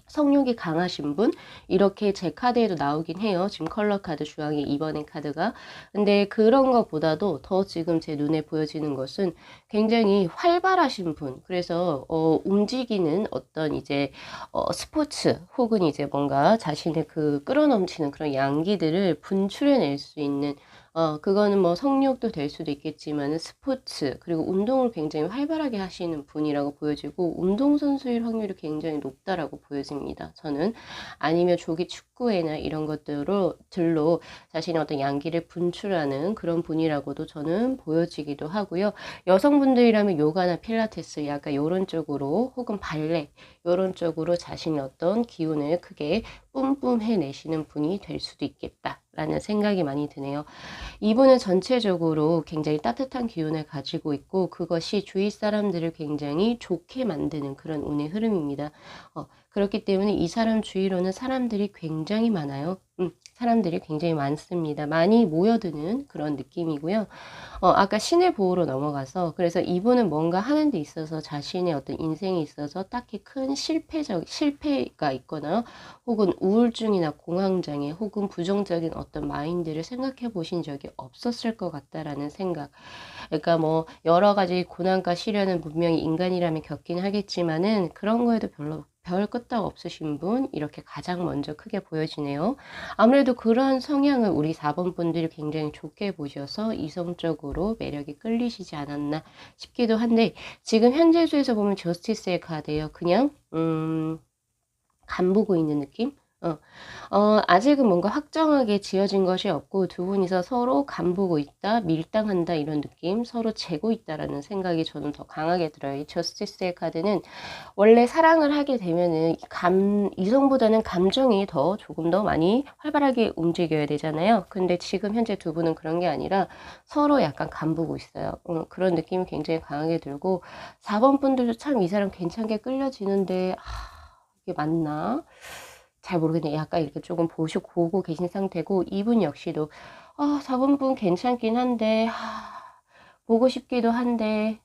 성욕이 강하신 분, 이렇게 제 카드에도 나오긴 해요. 지금 컬러 카드 주황이 2번의 카드가. 근데 그런 것보다도 더 지금 제 눈에 보여지는 것은 굉장히 활발하신 분, 그래서 움직이는 어떤 이제 스포츠 혹은 이제 뭔가 자신의 그 끌어넘치는 그런 양기들을 분출해낼 수 있는, 그거는 뭐 성욕도 될 수도 있겠지만 스포츠 그리고 운동을 굉장히 활발하게 하시는 분이라고 보여지고, 운동선수일 확률이 굉장히 높다라고 보여집니다, 저는. 아니면 조기 축구회나 이런 것들로 자신의 어떤 양기를 분출하는 그런 분이라고도 저는 보여지기도 하고요. 여성분들이라면 요가나 필라테스 약간 요런 쪽으로, 혹은 발레 요런 쪽으로 자신의 어떤 기운을 크게 뿜뿜해 내시는 분이 될 수도 있겠다라는 생각이 많이 드네요. 이분은 전체적으로 굉장히 따뜻한 기운을 가지고 있고, 그것이 주위 사람들을 굉장히 좋게 만드는 그런 운의 흐름입니다. 그렇기 때문에 이 사람 주위로는 사람들이 굉장히 많아요. 사람들이 굉장히 많습니다. 많이 모여드는 그런 느낌이고요. 아까 신의 보호로 넘어가서, 그래서 이분은 뭔가 하는 데 있어서 자신의 어떤 인생에 있어서 딱히 큰 실패가 있거나, 혹은 우울증이나 공황장애, 혹은 부정적인 어떤 마인드를 생각해 보신 적이 없었을 것 같다라는 생각. 그러니까 뭐 여러 가지 고난과 시련은 분명히 인간이라면 겪긴 하겠지만은 그런 거에도 별로 별 끄떡 없으신 분, 이렇게 가장 먼저 크게 보여지네요. 아무래도 그러한 성향을 우리 4번 분들이 굉장히 좋게 보셔서 이성적으로 매력이 끌리시지 않았나 싶기도 한데, 지금 현재 수에서 보면 저스티스의 카드예요. 그냥 간보고 있는 느낌? 아직은 뭔가 확정하게 지어진 것이 없고, 두 분이서 서로 간보고 있다, 밀당한다 이런 느낌, 서로 재고 있다라는 생각이 저는 더 강하게 들어요. 이 저스티스의 카드는 원래 사랑을 하게 되면은 이성보다는 감정이 조금 더 많이 활발하게 움직여야 되잖아요. 근데 지금 현재 두 분은 그런 게 아니라 서로 약간 간보고 있어요. 그런 느낌이 굉장히 강하게 들고, 4번 분들도 참 이 사람 괜찮게 끌려지는데, 이게 맞나? 잘 모르겠네요. 약간 이렇게 조금 보고 계신 상태고, 이분 역시도 4번분 괜찮긴 한데 보고 싶기도 한데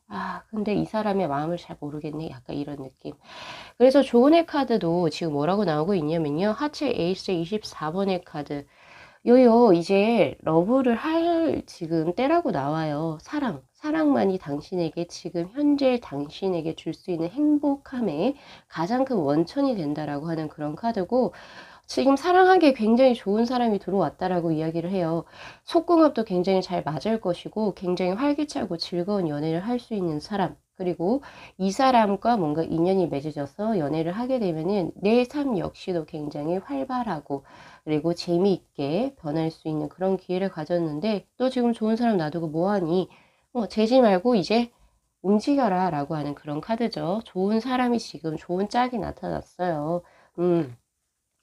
근데 이 사람의 마음을 잘 모르겠네, 약간 이런 느낌. 그래서 조은의 카드도 지금 뭐라고 나오고 있냐면요, 하체 에이스 24번의 카드, 요요 이제 러브를 할 지금 때라고 나와요. 사랑만이 당신에게, 지금 현재 당신에게 줄 수 있는 행복함의 가장 큰 원천이 된다라고 하는 그런 카드고, 지금 사랑하기에 굉장히 좋은 사람이 들어왔다라고 이야기를 해요. 속궁합도 굉장히 잘 맞을 것이고, 굉장히 활기차고 즐거운 연애를 할 수 있는 사람, 그리고 이 사람과 뭔가 인연이 맺어져서 연애를 하게 되면은 내 삶 역시도 굉장히 활발하고 그리고 재미있게 변할 수 있는 그런 기회를 가졌는데, 또 지금 좋은 사람 놔두고 뭐하니, 재지 말고 이제 움직여라 라고 하는 그런 카드죠. 좋은 사람이 지금, 좋은 짝이 나타났어요.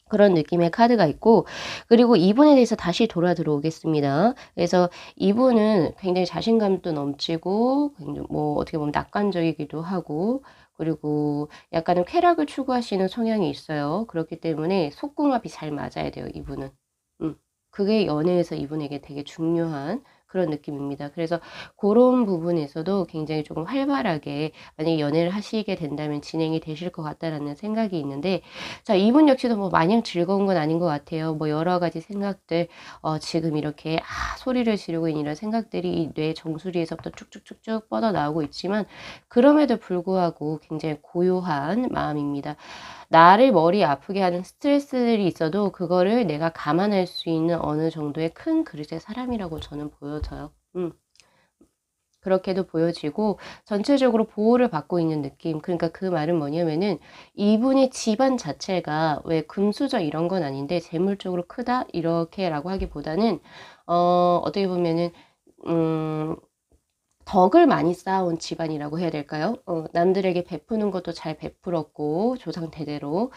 그런 느낌의 카드가 있고, 그리고 이분에 대해서 다시 들어오겠습니다. 그래서 이분은 굉장히 자신감도 넘치고, 굉장히 뭐 어떻게 보면 낙관적이기도 하고, 그리고 약간은 쾌락을 추구하시는 성향이 있어요. 그렇기 때문에 속궁합이 잘 맞아야 돼요, 이분은. 그게 연애에서 이분에게 되게 중요한 그런 느낌입니다. 그래서 그런 부분에서도 굉장히 조금 활발하게 만약에 연애를 하시게 된다면 진행이 되실 것 같다라는 생각이 있는데, 자, 이분 역시도 뭐 마냥 즐거운 건 아닌 것 같아요. 뭐 여러 가지 생각들, 지금 이렇게 소리를 지르고 있는 이런 생각들이 이 뇌 정수리에서부터 쭉쭉쭉쭉 뻗어나오고 있지만, 그럼에도 불구하고 굉장히 고요한 마음입니다. 나를 머리 아프게 하는 스트레스들이 있어도 그거를 내가 감안할 수 있는 어느 정도의 큰 그릇의 사람이라고 저는 보여져요. 그렇게도 보여지고, 전체적으로 보호를 받고 있는 느낌. 그러니까 그 말은 뭐냐면은, 이분의 집안 자체가 왜 금수저 이런 건 아닌데 재물적으로 크다 이렇게라고 하기보다는 어떻게 보면은 더 덕을 많이 쌓아온 집안이라고 해야 될까요? 남들에게 베푸는 것도 잘 베풀었고 조상 대대로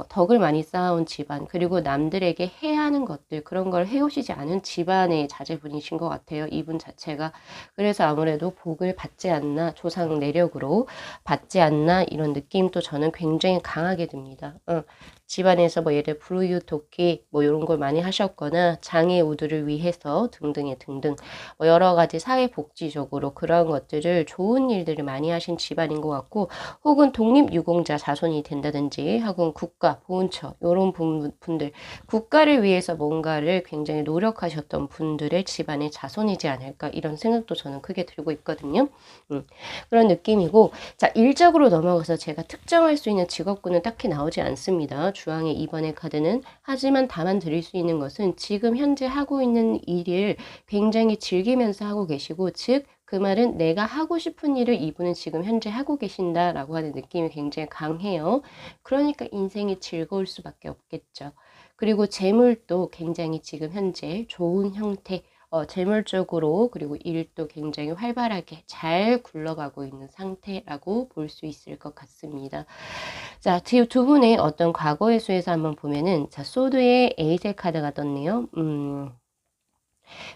덕을 많이 쌓아온 집안, 그리고 남들에게 해야 하는 것들 그런 걸 해오시지 않은 집안의 자제분이신 것 같아요. 이분 자체가. 그래서 아무래도 복을 받지 않나, 조상 내력으로 받지 않나 이런 느낌도 저는 굉장히 강하게 듭니다. 집안에서 뭐 예를 들어 불우유토끼 뭐 이런 걸 많이 하셨거나 장애 우두를 위해서 등등의 등등 뭐 여러 가지 사회복지적으로 그런 것들을 좋은 일들을 많이 하신 집안인 것 같고, 혹은 독립유공자 자손이 된다든지 혹은 국가 보훈처 이런 분들, 국가를 위해서 뭔가를 굉장히 노력하셨던 분들의 집안의 자손이지 않을까 이런 생각도 저는 크게 들고 있거든요. 그런 느낌이고, 자, 일적으로 넘어가서 제가 특정할 수 있는 직업군은 딱히 나오지 않습니다. 주황의 2번의 카드는. 하지만 다만 드릴 수 있는 것은 지금 현재 하고 있는 일을 굉장히 즐기면서 하고 계시고, 즉 그 말은 내가 하고 싶은 일을 이분은 지금 현재 하고 계신다라고 하는 느낌이 굉장히 강해요. 그러니까 인생이 즐거울 수밖에 없겠죠. 그리고 재물도 굉장히 지금 현재 좋은 형태, 재물적으로 그리고 일도 굉장히 활발하게 잘 굴러가고 있는 상태라고 볼 수 있을 것 같습니다. 자, 지금 두 분의 어떤 과거의 수에서 한번 보면은, 자, 소드의 에이세 카드가 떴네요.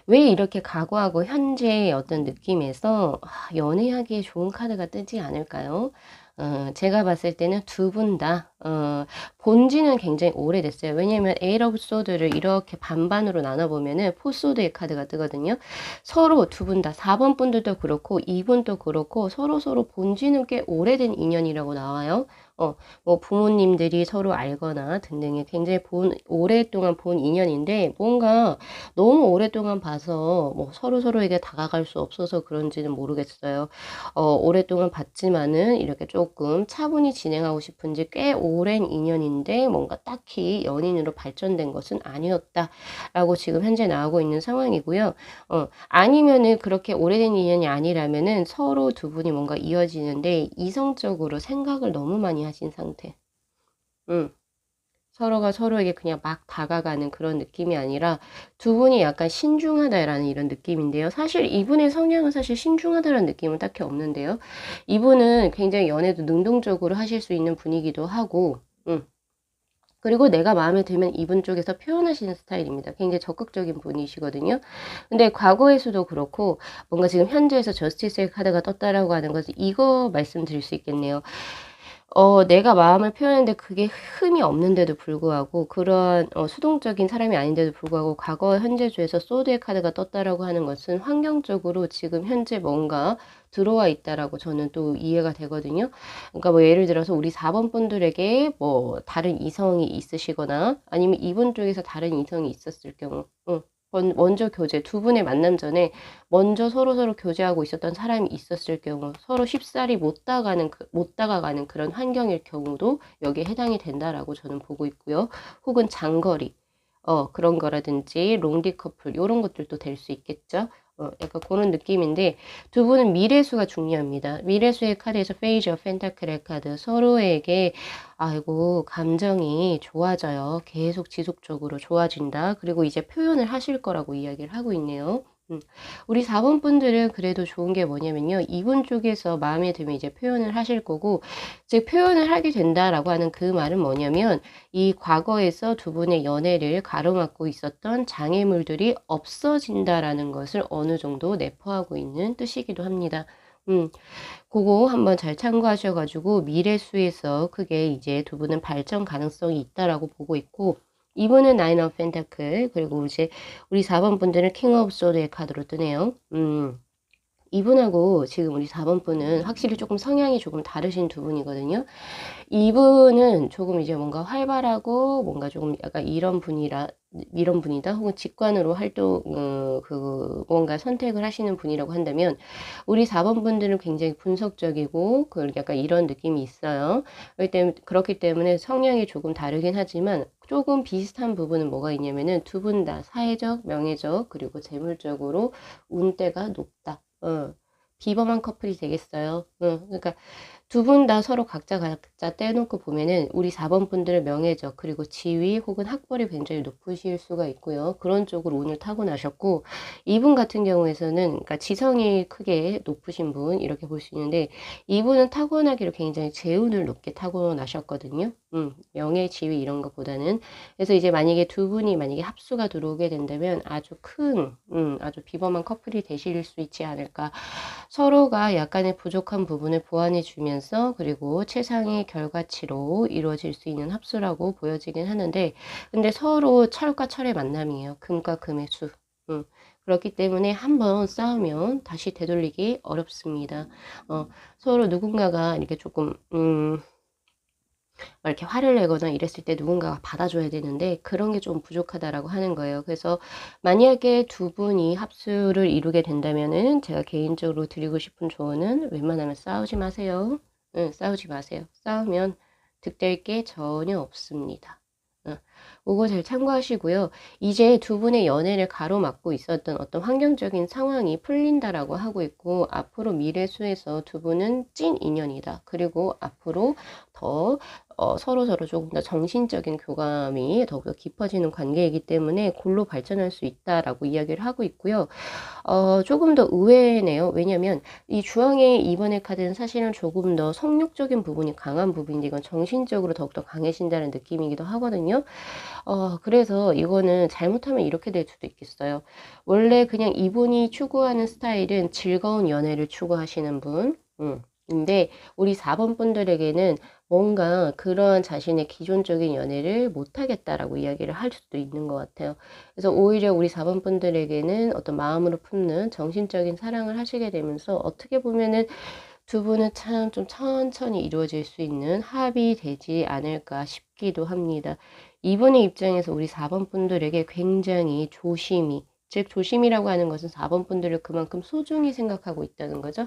왜 이렇게 과거하고 현재의 어떤 느낌에서 연애하기에 좋은 카드가 뜨지 않을까요? 제가 봤을 때는 두 분 다, 본지는 굉장히 오래됐어요. 왜냐면 에이트 오브 소드를 이렇게 반반으로 나눠보면은 포소드의 카드가 뜨거든요. 서로 두 분 다 4번 분들도 그렇고 2분도 그렇고 서로 본지는 꽤 오래된 인연이라고 나와요. 뭐 부모님들이 서로 알거나 등등의 굉장히 오랫동안 본 인연인데, 뭔가 너무 오랫동안 봐서 뭐 서로에게 다가갈 수 없어서 그런지는 모르겠어요. 오랫동안 봤지만은 이렇게 조금 차분히 진행하고 싶은지 꽤 오랜 인연인데 뭔가 딱히 연인으로 발전된 것은 아니었다라고 지금 현재 나오고 있는 상황이고요. 아니면은 그렇게 오래된 인연이 아니라면은 서로 두 분이 뭔가 이어지는데 이성적으로 생각을 너무 많이 하신 상태. 서로가 서로에게 그냥 막 다가가는 그런 느낌이 아니라 두 분이 약간 신중하다라는 이런 느낌인데요. 사실 이분의 성향은 사실 신중하다라는 느낌은 딱히 없는데요. 이분은 굉장히 연애도 능동적으로 하실 수 있는 분이기도 하고, 그리고 내가 마음에 들면 이분 쪽에서 표현하시는 스타일입니다. 굉장히 적극적인 분이시거든요. 근데 과거에서도 그렇고 뭔가 지금 현재에서 저스티스의 카드가 떴다라고 하는 것은 이거 말씀드릴 수 있겠네요. 내가 마음을 표현했는데 그게 흠이 없는데도 불구하고, 그런 수동적인 사람이 아닌데도 불구하고 과거 현재주에서 소드의 카드가 떴다라고 하는 것은 환경적으로 지금 현재 뭔가 들어와 있다라고 저는 또 이해가 되거든요. 그러니까 뭐 예를 들어서 우리 4번 분들에게 뭐 다른 이성이 있으시거나 아니면 이분 쪽에서 다른 이성이 있었을 경우, 먼저 교제, 두 분의 만남 전에 먼저 서로 교제하고 있었던 사람이 있었을 경우 서로 쉽사리 못 다가가는 그런 환경일 경우도 여기에 해당이 된다라고 저는 보고 있고요. 혹은 장거리, 그런 거라든지 롱디 커플 요런 것들도 될 수 있겠죠. 약간 그런 느낌인데, 두 분은 미래수가 중요합니다. 미래수의 카드에서 페이지 오브 펜타클의 카드, 서로에게 아이고 감정이 좋아져요. 계속 지속적으로 좋아진다. 그리고 이제 표현을 하실 거라고 이야기를 하고 있네요. 우리 4번 분들은 그래도 좋은 게 뭐냐면요. 이분 쪽에서 마음에 들면 이제 표현을 하실 거고, 즉 표현을 하게 된다라고 하는 그 말은 뭐냐면 이 과거에서 두 분의 연애를 가로막고 있었던 장애물들이 없어진다라는 것을 어느 정도 내포하고 있는 뜻이기도 합니다. 그거 한번 잘 참고하셔 가지고 미래수에서 크게 이제 두 분은 발전 가능성이 있다라고 보고 있고, 이분은 나인 오브 펜타클, 그리고 이제 우리 4번 분들은 킹 오브 소드의 카드로 뜨네요. 이분하고 지금 우리 4번 분은 확실히 조금 성향이 조금 다르신 두 분이거든요. 이분은 조금 이제 뭔가 활발하고 뭔가 조금 약간 이런 분이다 혹은 직관으로 뭔가 선택을 하시는 분이라고 한다면, 우리 4번 분들은 굉장히 분석적이고 약간 이런 느낌이 있어요. 그렇기 때문에 성향이 조금 다르긴 하지만 조금 비슷한 부분은 뭐가 있냐면은 두 분 다 사회적, 명예적, 그리고 재물적으로 운대가 높다. 비범한 커플이 되겠어요. 그러니까 두 분 다 서로 각자 떼놓고 보면은 우리 4번 분들의 명예적 그리고 지위 혹은 학벌이 굉장히 높으실 수가 있고요. 그런 쪽으로 운을 타고나셨고, 이분 같은 경우에서는 그러니까 지성이 크게 높으신 분 이렇게 볼 수 있는데, 이분은 타고나기로 굉장히 재운을 높게 타고나셨거든요. 명예, 지위 이런 것보다는. 그래서 이제 만약에 두 분이 만약에 합수가 들어오게 된다면 아주 큰, 아주 비범한 커플이 되실 수 있지 않을까. 서로가 약간의 부족한 부분을 보완해 주면서 그리고 최상의 결과치로 이루어질 수 있는 합수라고 보여지긴 하는데, 근데 서로 철과 철의 만남이에요. 금과 금의 수. 음. 그렇기 때문에 한번 싸우면 다시 되돌리기 어렵습니다. 서로 누군가가 이렇게 조금 이렇게 화를 내거나 이랬을 때 누군가가 받아줘야 되는데 그런 게 좀 부족하다라고 하는 거예요. 그래서 만약에 두 분이 합수를 이루게 된다면은 제가 개인적으로 드리고 싶은 조언은 웬만하면 싸우지 마세요. 응, 싸우지 마세요. 싸우면 득될 게 전혀 없습니다. 응, 그거 잘 참고하시고요. 이제 두 분의 연애를 가로막고 있었던 어떤 환경적인 상황이 풀린다라고 하고 있고, 앞으로 미래수에서 두 분은 찐 인연이다. 그리고 앞으로 더 서로서로 조금 더 정신적인 교감이 더욱더 깊어지는 관계이기 때문에 골로 발전할 수 있다라고 이야기를 하고 있고요. 조금 더 의외네요. 왜냐면 이 주황의 2번의 카드는 사실은 조금 더 성욕적인 부분이 강한 부분인데, 이건 정신적으로 더욱더 강해진다는 느낌이기도 하거든요. 그래서 이거는 잘못하면 이렇게 될 수도 있겠어요. 원래 그냥 이분이 추구하는 스타일은 즐거운 연애를 추구하시는 분. 근데 우리 4번 분들에게는 뭔가 그러한 자신의 기존적인 연애를 못하겠다라고 이야기를 할 수도 있는 것 같아요. 그래서 오히려 우리 4번 분들에게는 어떤 마음으로 품는 정신적인 사랑을 하시게 되면서 어떻게 보면은 두 분은 참 좀 천천히 이루어질 수 있는 합이 되지 않을까 싶기도 합니다. 이분의 입장에서 우리 4번 분들에게 굉장히 조심히, 즉 조심이라고 하는 것은 4번 분들을 그만큼 소중히 생각하고 있다는 거죠.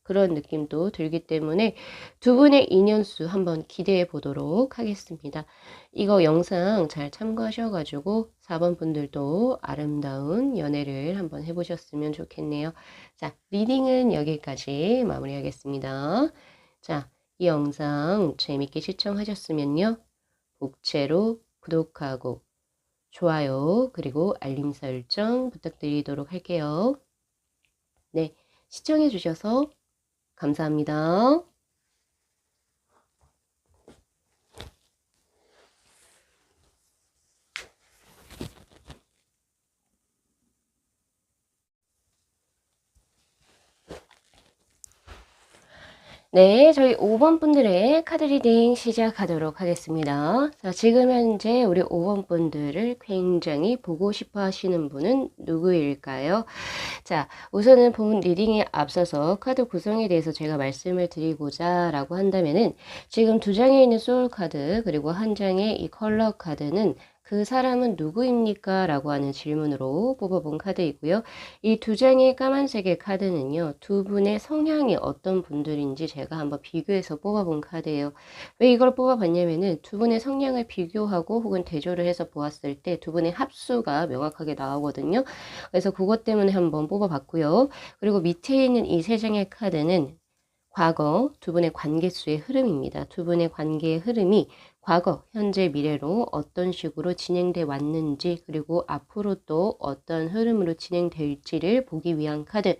그런 느낌도 들기 때문에 두 분의 인연수 한번 기대해 보도록 하겠습니다. 이거 영상 잘 참고하셔가지고 4번 분들도 아름다운 연애를 한번 해보셨으면 좋겠네요. 자, 리딩은 여기까지 마무리하겠습니다. 자, 이 영상 재밌게 시청하셨으면요. 복채로 구독하고 좋아요 그리고 알림 설정 부탁드리도록 할게요. 네, 시청해 주셔서 감사합니다. 네, 저희 5번 분들의 카드 리딩 시작하도록 하겠습니다. 자, 지금 현재 우리 5번 분들을 굉장히 보고 싶어 하시는 분은 누구일까요? 자, 우선은 본 리딩에 앞서서 카드 구성에 대해서 제가 말씀을 드리고자 라고 한다면은, 지금 두 장에 있는 소울 카드 그리고 한 장의 이 컬러 카드는 그 사람은 누구입니까? 라고 하는 질문으로 뽑아본 카드이고요. 이 두 장의 까만색의 카드는요, 두 분의 성향이 어떤 분들인지 제가 한번 비교해서 뽑아본 카드예요. 왜 이걸 뽑아봤냐면은 두 분의 성향을 비교하고 혹은 대조를 해서 보았을 때 두 분의 합수가 명확하게 나오거든요. 그래서 그것 때문에 한번 뽑아봤고요. 그리고 밑에 있는 이 세 장의 카드는 과거 두 분의 관계수의 흐름입니다. 두 분의 관계의 흐름이 과거, 현재, 미래로 어떤 식으로 진행돼 왔는지, 그리고 앞으로 또 어떤 흐름으로 진행될지를 보기 위한 카드.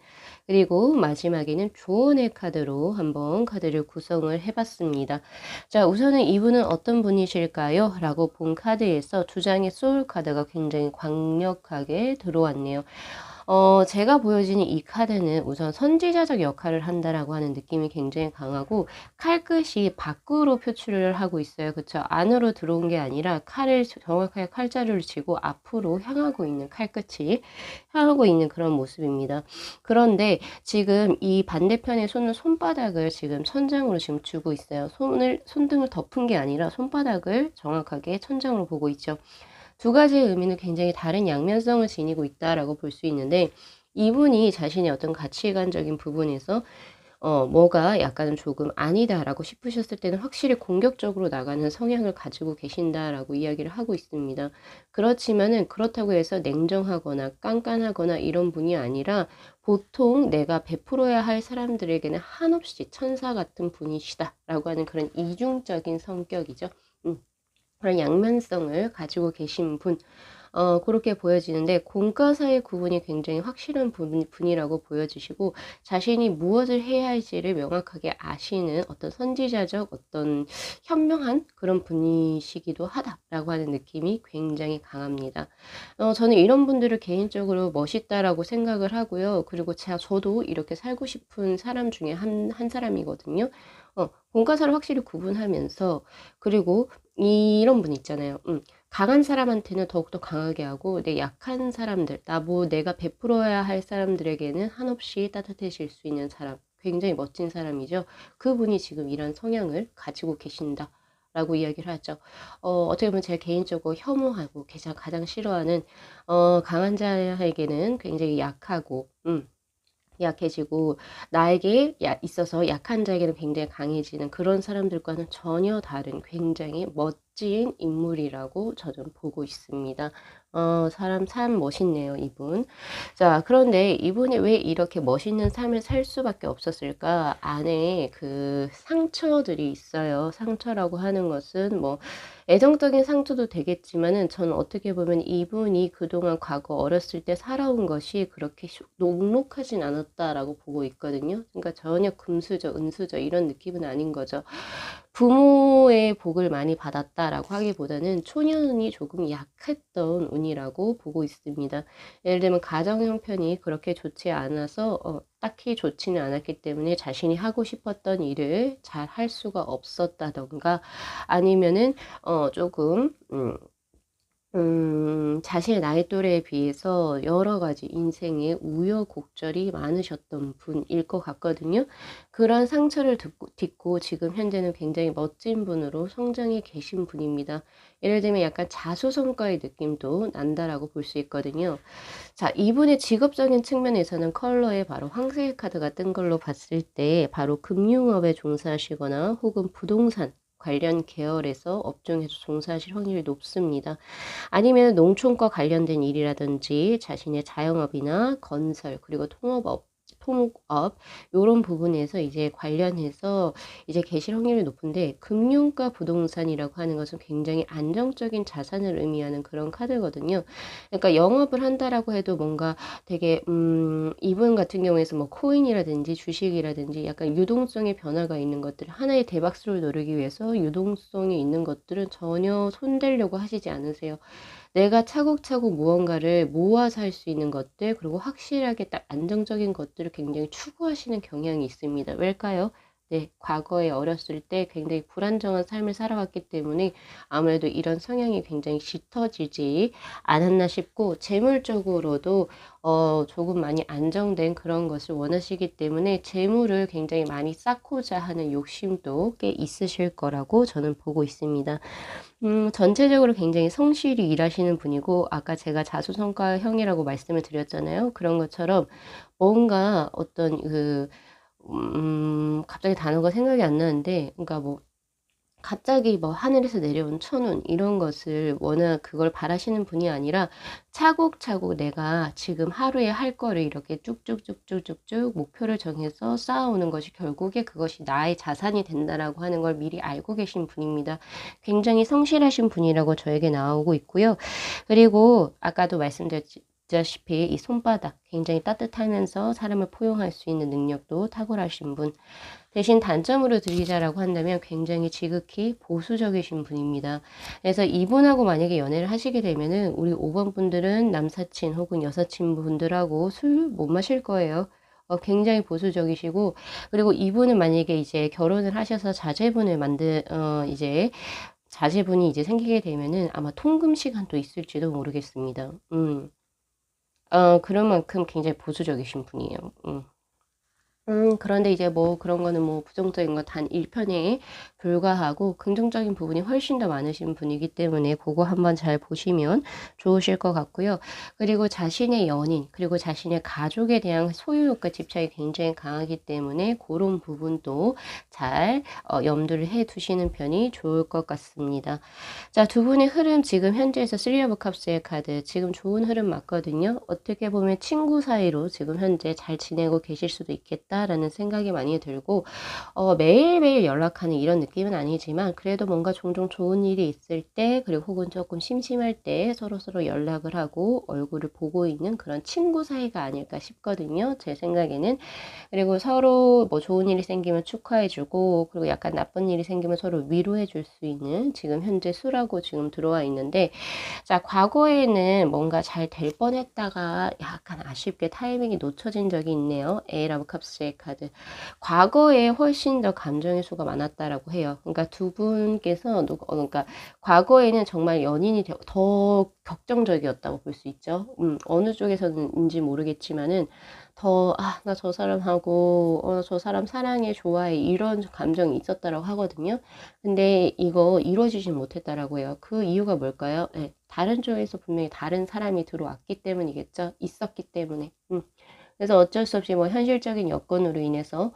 그리고 마지막에는 조언의 카드로 한번 카드를 구성을 해봤습니다. 자, 우선은 이분은 어떤 분이실까요? 라고 본 카드에서 두 장의 소울 카드가 굉장히 강력하게 들어왔네요. 제가 보여지는 이 카드는 우선 선지자적 역할을 한다라고 하는 느낌이 굉장히 강하고, 칼끝이 밖으로 표출을 하고 있어요. 그쵸? 안으로 들어온 게 아니라 칼을 정확하게 칼자루를 쥐고 앞으로 향하고 있는, 칼끝이 향하고 있는 그런 모습입니다. 그런데 지금 이 반대편의 손은 손바닥을 지금 천장으로 지금 쥐고 있어요. 손등을 덮은 게 아니라 손바닥을 정확하게 천장으로 보고 있죠. 두 가지의 의미는 굉장히 다른 양면성을 지니고 있다라고 볼 수 있는데, 이분이 자신의 어떤 가치관적인 부분에서 뭐가 약간은 조금 아니다라고 싶으셨을 때는 확실히 공격적으로 나가는 성향을 가지고 계신다라고 이야기를 하고 있습니다. 그렇지만은 그렇다고 해서 냉정하거나 깐깐하거나 이런 분이 아니라 보통 내가 베풀어야 할 사람들에게는 한없이 천사 같은 분이시다라고 하는 그런 이중적인 성격이죠. 그런 양면성을 가지고 계신 분. 그렇게 보여지는데 공과사의 구분이 굉장히 확실한 분이라고 보여지시고 자신이 무엇을 해야 할지를 명확하게 아시는 어떤 선지자적 어떤 현명한 그런 분이시기도 하다라고 하는 느낌이 굉장히 강합니다. 저는 이런 분들을 개인적으로 멋있다라고 생각을 하고요. 그리고 저도 이렇게 살고 싶은 사람 중에 한 사람이거든요. 공과사를 확실히 구분하면서 그리고 이런 분 있잖아요. 강한 사람한테는 더욱더 강하게 하고 내 약한 사람들, 내가 베풀어야 할 사람들에게는 한없이 따뜻해질 수 있는 사람, 굉장히 멋진 사람이죠. 그분이 지금 이런 성향을 가지고 계신다라고 이야기를 하죠. 어떻게 보면 제가 개인적으로 혐오하고 가장 싫어하는 강한 자에게는 굉장히 약해지고 나에게 있어서 약한 자에게는 굉장히 강해지는 그런 사람들과는 전혀 다른 굉장히 멋진 인물이라고 저는 보고 있습니다. 사람 참 멋있네요, 이분. 자, 그런데 이분이 왜 이렇게 멋있는 삶을 살 수밖에 없었을까? 안에 그 상처들이 있어요. 상처라고 하는 것은 뭐 애정적인 상처도 되겠지만은 저는 어떻게 보면 이분이 그동안 과거 어렸을 때 살아온 것이 그렇게 녹록하진 않았다라고 보고 있거든요. 그러니까 전혀 금수저, 은수저 이런 느낌은 아닌 거죠. 부모의 복을 많이 받았다라고 하기보다는 초년운이 조금 약했던 운이라고 보고 있습니다. 예를 들면 가정 형편이 그렇게 좋지 않아서 딱히 좋지는 않았기 때문에 자신이 하고 싶었던 일을 잘 할 수가 없었다던가 아니면은 조금 자신의 나이 또래에 비해서 여러 가지 인생의 우여곡절이 많으셨던 분일 것 같거든요. 그런 상처를 딛고 지금 현재는 굉장히 멋진 분으로 성장해 계신 분입니다. 예를 들면 약간 자수성가의 느낌도 난다라고 볼 수 있거든요. 자, 이분의 직업적인 측면에서는 컬러에 바로 황색 카드가 뜬 걸로 봤을 때 바로 금융업에 종사하시거나 혹은 부동산 관련 계열에서 업종에서 종사하실 확률이 높습니다. 아니면 농촌과 관련된 일이라든지 자신의 자영업이나 건설 그리고 통업 요런 부분에서 이제 관련해서 이제 계실 확률이 높은데 금융과 부동산이라고 하는 것은 굉장히 안정적인 자산을 의미하는 그런 카드거든요. 그러니까 영업을 한다라고 해도 뭔가 되게 이분 같은 경우에서 뭐 코인이라든지 주식이라든지 약간 유동성의 변화가 있는 것들 하나의 대박수를 노리기 위해서 유동성이 있는 것들은 전혀 손대려고 하시지 않으세요. 내가 차곡차곡 무언가를 모아서 할 수 있는 것들 그리고 확실하게 딱 안정적인 것들을 굉장히 추구하시는 경향이 있습니다. 왜일까요? 네, 과거에 어렸을 때 굉장히 불안정한 삶을 살아왔기 때문에 아무래도 이런 성향이 굉장히 짙어지지 않았나 싶고 재물적으로도 조금 많이 안정된 그런 것을 원하시기 때문에 재물을 굉장히 많이 쌓고자 하는 욕심도 꽤 있으실 거라고 저는 보고 있습니다. 전체적으로 굉장히 성실히 일하시는 분이고 아까 제가 자수성가형이라고 말씀을 드렸잖아요. 그런 것처럼 뭔가 어떤 갑자기 단어가 생각이 안 나는데 그러니까 뭐 갑자기 뭐 하늘에서 내려온 천운 이런 것을 워낙 그걸 바라시는 분이 아니라 차곡차곡 내가 지금 하루에 할 거를 이렇게 쭉쭉쭉쭉쭉쭉 목표를 정해서 쌓아오는 것이 결국에 그것이 나의 자산이 된다라고 하는 걸 미리 알고 계신 분입니다. 굉장히 성실하신 분이라고 저에게 나오고 있고요. 그리고 아까도 말씀드렸다시피 이 손바닥 굉장히 따뜻하면서 사람을 포용할 수 있는 능력도 탁월하신 분. 대신 단점으로 드리자라고 한다면 굉장히 지극히 보수적이신 분입니다. 그래서 이분하고 만약에 연애를 하시게 되면은 우리 5번 분들은 남사친 혹은 여사친 분들하고 술 못 마실 거예요. 굉장히 보수적이시고 그리고 이분은 만약에 이제 결혼을 하셔서 자제분이 이제 생기게 되면은 아마 통금 시간도 있을지도 모르겠습니다. 그런 만큼 굉장히 보수적이신 분이에요. 그런데 이제 뭐 그런 거는 뭐 부정적인 건 단 1편에 불과하고 긍정적인 부분이 훨씬 더 많으신 분이기 때문에 고거 한번 잘 보시면 좋으실 것 같고요. 그리고 자신의 연인 그리고 자신의 가족에 대한 소유욕과 집착이 굉장히 강하기 때문에 고런 부분도 잘 염두를 해 두시는 편이 좋을 것 같습니다. 자, 두 분의 흐름 지금 현재에서 3 오브 컵스의 카드 지금 좋은 흐름 맞거든요. 어떻게 보면 친구 사이로 지금 현재 잘 지내고 계실 수도 있겠다라는 생각이 많이 들고 매일매일 연락하는 이런 느낌은 아니지만 그래도 뭔가 종종 좋은 일이 있을 때 그리고 혹은 조금 심심할 때 서로서로 연락을 하고 얼굴을 보고 있는 그런 친구 사이가 아닐까 싶거든요, 제 생각에는. 그리고 서로 뭐 좋은 일이 생기면 축하해 주고 그리고 약간 나쁜 일이 생기면 서로 위로해 줄 수 있는 지금 현재 수라고 지금 들어와 있는데 자, 과거에는 뭔가 잘 될 뻔했다가 약간 아쉽게 타이밍이 놓쳐진 적이 있네요. 에잇 오브 컵스의 카드. 과거에 훨씬 더 감정의 수가 많았다라고 해요. 그러니까 두 분께서 그러니까 과거에는 정말 연인이 더 격정적이었다고 볼 수 있죠. 어느 쪽에서는지 모르겠지만은 더 '아 나 저 사람하고 저 사람 사랑해. 좋아해.' 이런 감정이 있었다라고 하거든요. 근데 이거 이루어지진 못했다라고 해요. 그 이유가 뭘까요? 예. 다른 쪽에서 분명히 다른 사람이 들어왔기 때문이겠죠. 있었기 때문에. 그래서 어쩔 수 없이 뭐 현실적인 여건으로 인해서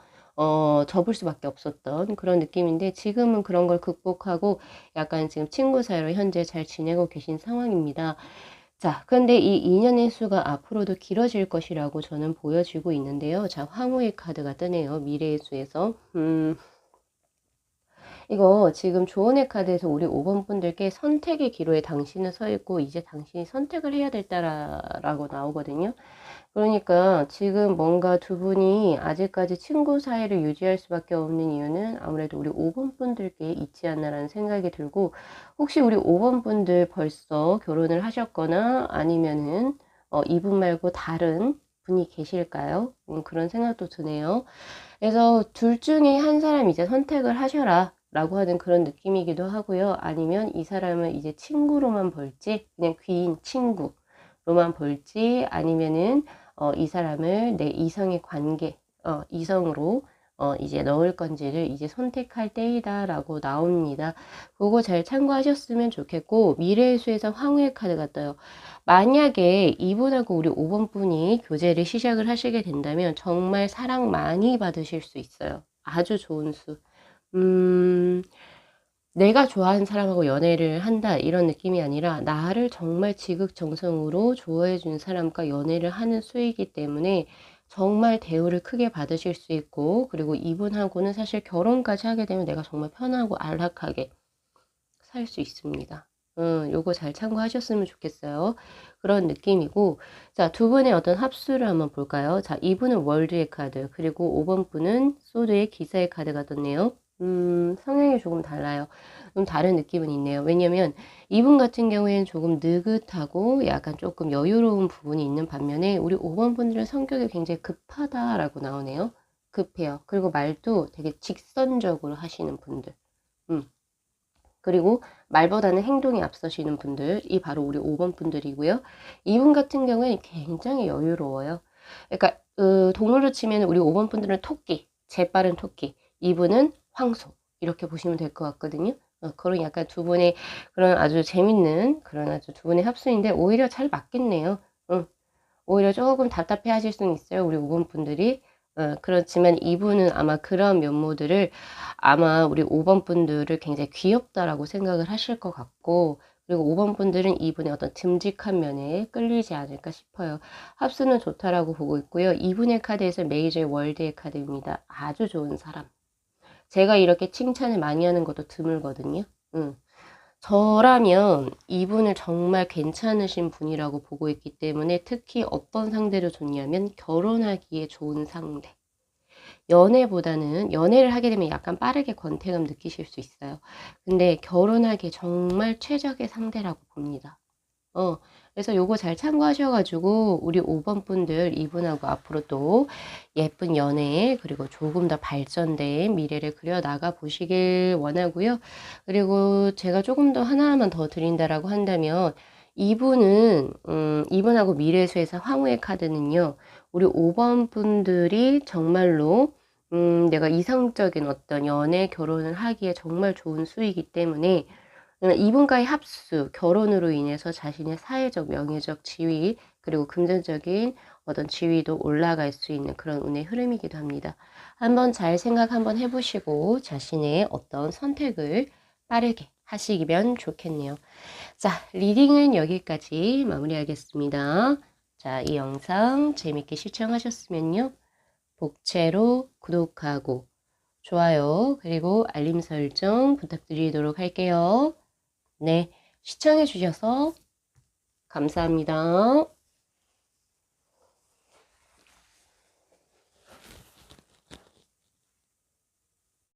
접을 수밖에 없었던 그런 느낌인데 지금은 그런 걸 극복하고 약간 지금 친구 사이로 현재 잘 지내고 계신 상황입니다. 자, 그런데 이 인연의 수가 앞으로도 길어질 것이라고 저는 보여지고 있는데요. 자, 황후의 카드가 뜨네요. 미래의 수에서. 이거 지금 조언의 카드에서 우리 5번 분들께 선택의 기로에 당신은 서 있고 이제 당신이 선택을 해야 될 때라고 나오거든요. 그러니까 지금 뭔가 두 분이 아직까지 친구 사이를 유지할 수밖에 없는 이유는 아무래도 우리 5번 분들께 있지 않나라는 생각이 들고 혹시 우리 5번 분들 벌써 결혼을 하셨거나 아니면은 이분 말고 다른 분이 계실까요? 그런 생각도 드네요. 그래서 둘 중에 한 사람 이제 선택을 하셔라. 라고 하는 그런 느낌이기도 하고요. 아니면 이 사람을 이제 친구로만 볼지, 그냥 귀인 친구로만 볼지, 아니면은, 이 사람을 내 이성의 관계, 이성으로, 이제 넣을 건지를 이제 선택할 때이다라고 나옵니다. 그거 잘 참고하셨으면 좋겠고, 미래의 수에서 황후의 카드가 떠요. 만약에 이분하고 우리 5번 분이 교제를 시작을 하시게 된다면 정말 사랑 많이 받으실 수 있어요. 아주 좋은 수. 음, 내가 좋아하는 사람하고 연애를 한다 이런 느낌이 아니라 나를 정말 지극정성으로 좋아해 준 사람과 연애를 하는 수이기 때문에 정말 대우를 크게 받으실 수 있고 그리고 이분하고는 사실 결혼까지 하게 되면 내가 정말 편하고 안락하게 살 수 있습니다. 요거 잘 참고하셨으면 좋겠어요. 그런 느낌이고 자, 두 분의 어떤 합수를 한번 볼까요? 자, 이분은 월드의 카드 그리고 5번 분은 소드의 기사의 카드가 떴네요. 성향이 조금 달라요. 좀 다른 느낌은 있네요. 왜냐면 이분 같은 경우에는 조금 느긋하고 약간 조금 여유로운 부분이 있는 반면에 우리 5번 분들은 성격이 굉장히 급하다라고 나오네요. 급해요. 그리고 말도 되게 직선적으로 하시는 분들. 음. 그리고 말보다는 행동이 앞서시는 분들이 바로 우리 5번 분들이고요. 이분 같은 경우에는 굉장히 여유로워요. 그러니까 동물로 치면 우리 5번 분들은 토끼, 재빠른 토끼, 이분은 황소 이렇게 보시면 될 것 같거든요. 그런 약간 두 분의 그런 아주 재밌는 그런 아주 두 분의 합수인데 오히려 잘 맞겠네요. 응. 오히려 조금 답답해하실 수는 있어요, 우리 5번 분들이. 그렇지만 이분은 아마 그런 면모들을 아마 우리 5번 분들을 굉장히 귀엽다라고 생각을 하실 것 같고 그리고 5번 분들은 이분의 어떤 듬직한 면에 끌리지 않을까 싶어요. 합수는 좋다라고 보고 있고요. 이분의 카드에서 메이저의 월드의 카드입니다. 아주 좋은 사람. 제가 이렇게 칭찬을 많이 하는 것도 드물거든요. 음. 저라면 이분을 정말 괜찮으신 분이라고 보고 있기 때문에 특히 어떤 상대로 좋냐면 결혼하기에 좋은 상대. 연애보다는 연애를 하게 되면 약간 빠르게 권태감 느끼실 수 있어요. 근데 결혼하기에 정말 최적의 상대라고 봅니다. 어, 그래서 요거 잘 참고하셔 가지고 우리 5번 분들 이분하고 앞으로 또 예쁜 연애 그리고 조금 더 발전된 미래를 그려 나가 보시길 원하고요. 그리고 제가 조금 더 하나만 더 드린다라고 한다면 이분은 이분하고 미래수에서 황후의 카드는요. 우리 5번 분들이 정말로 내가 이상적인 어떤 연애, 결혼을 하기에 정말 좋은 수이기 때문에 이분과의 합수, 결혼으로 인해서 자신의 사회적, 명예적 지위, 그리고 금전적인 어떤 지위도 올라갈 수 있는 그런 운의 흐름이기도 합니다. 한번 잘 생각 한번 해보시고 자신의 어떤 선택을 빠르게 하시면 좋겠네요. 자, 리딩은 여기까지 마무리하겠습니다. 자, 이 영상 재밌게 시청하셨으면요. 복채로 구독하고 좋아요, 그리고 알림 설정 부탁드리도록 할게요. 네, 시청해 주셔서 감사합니다.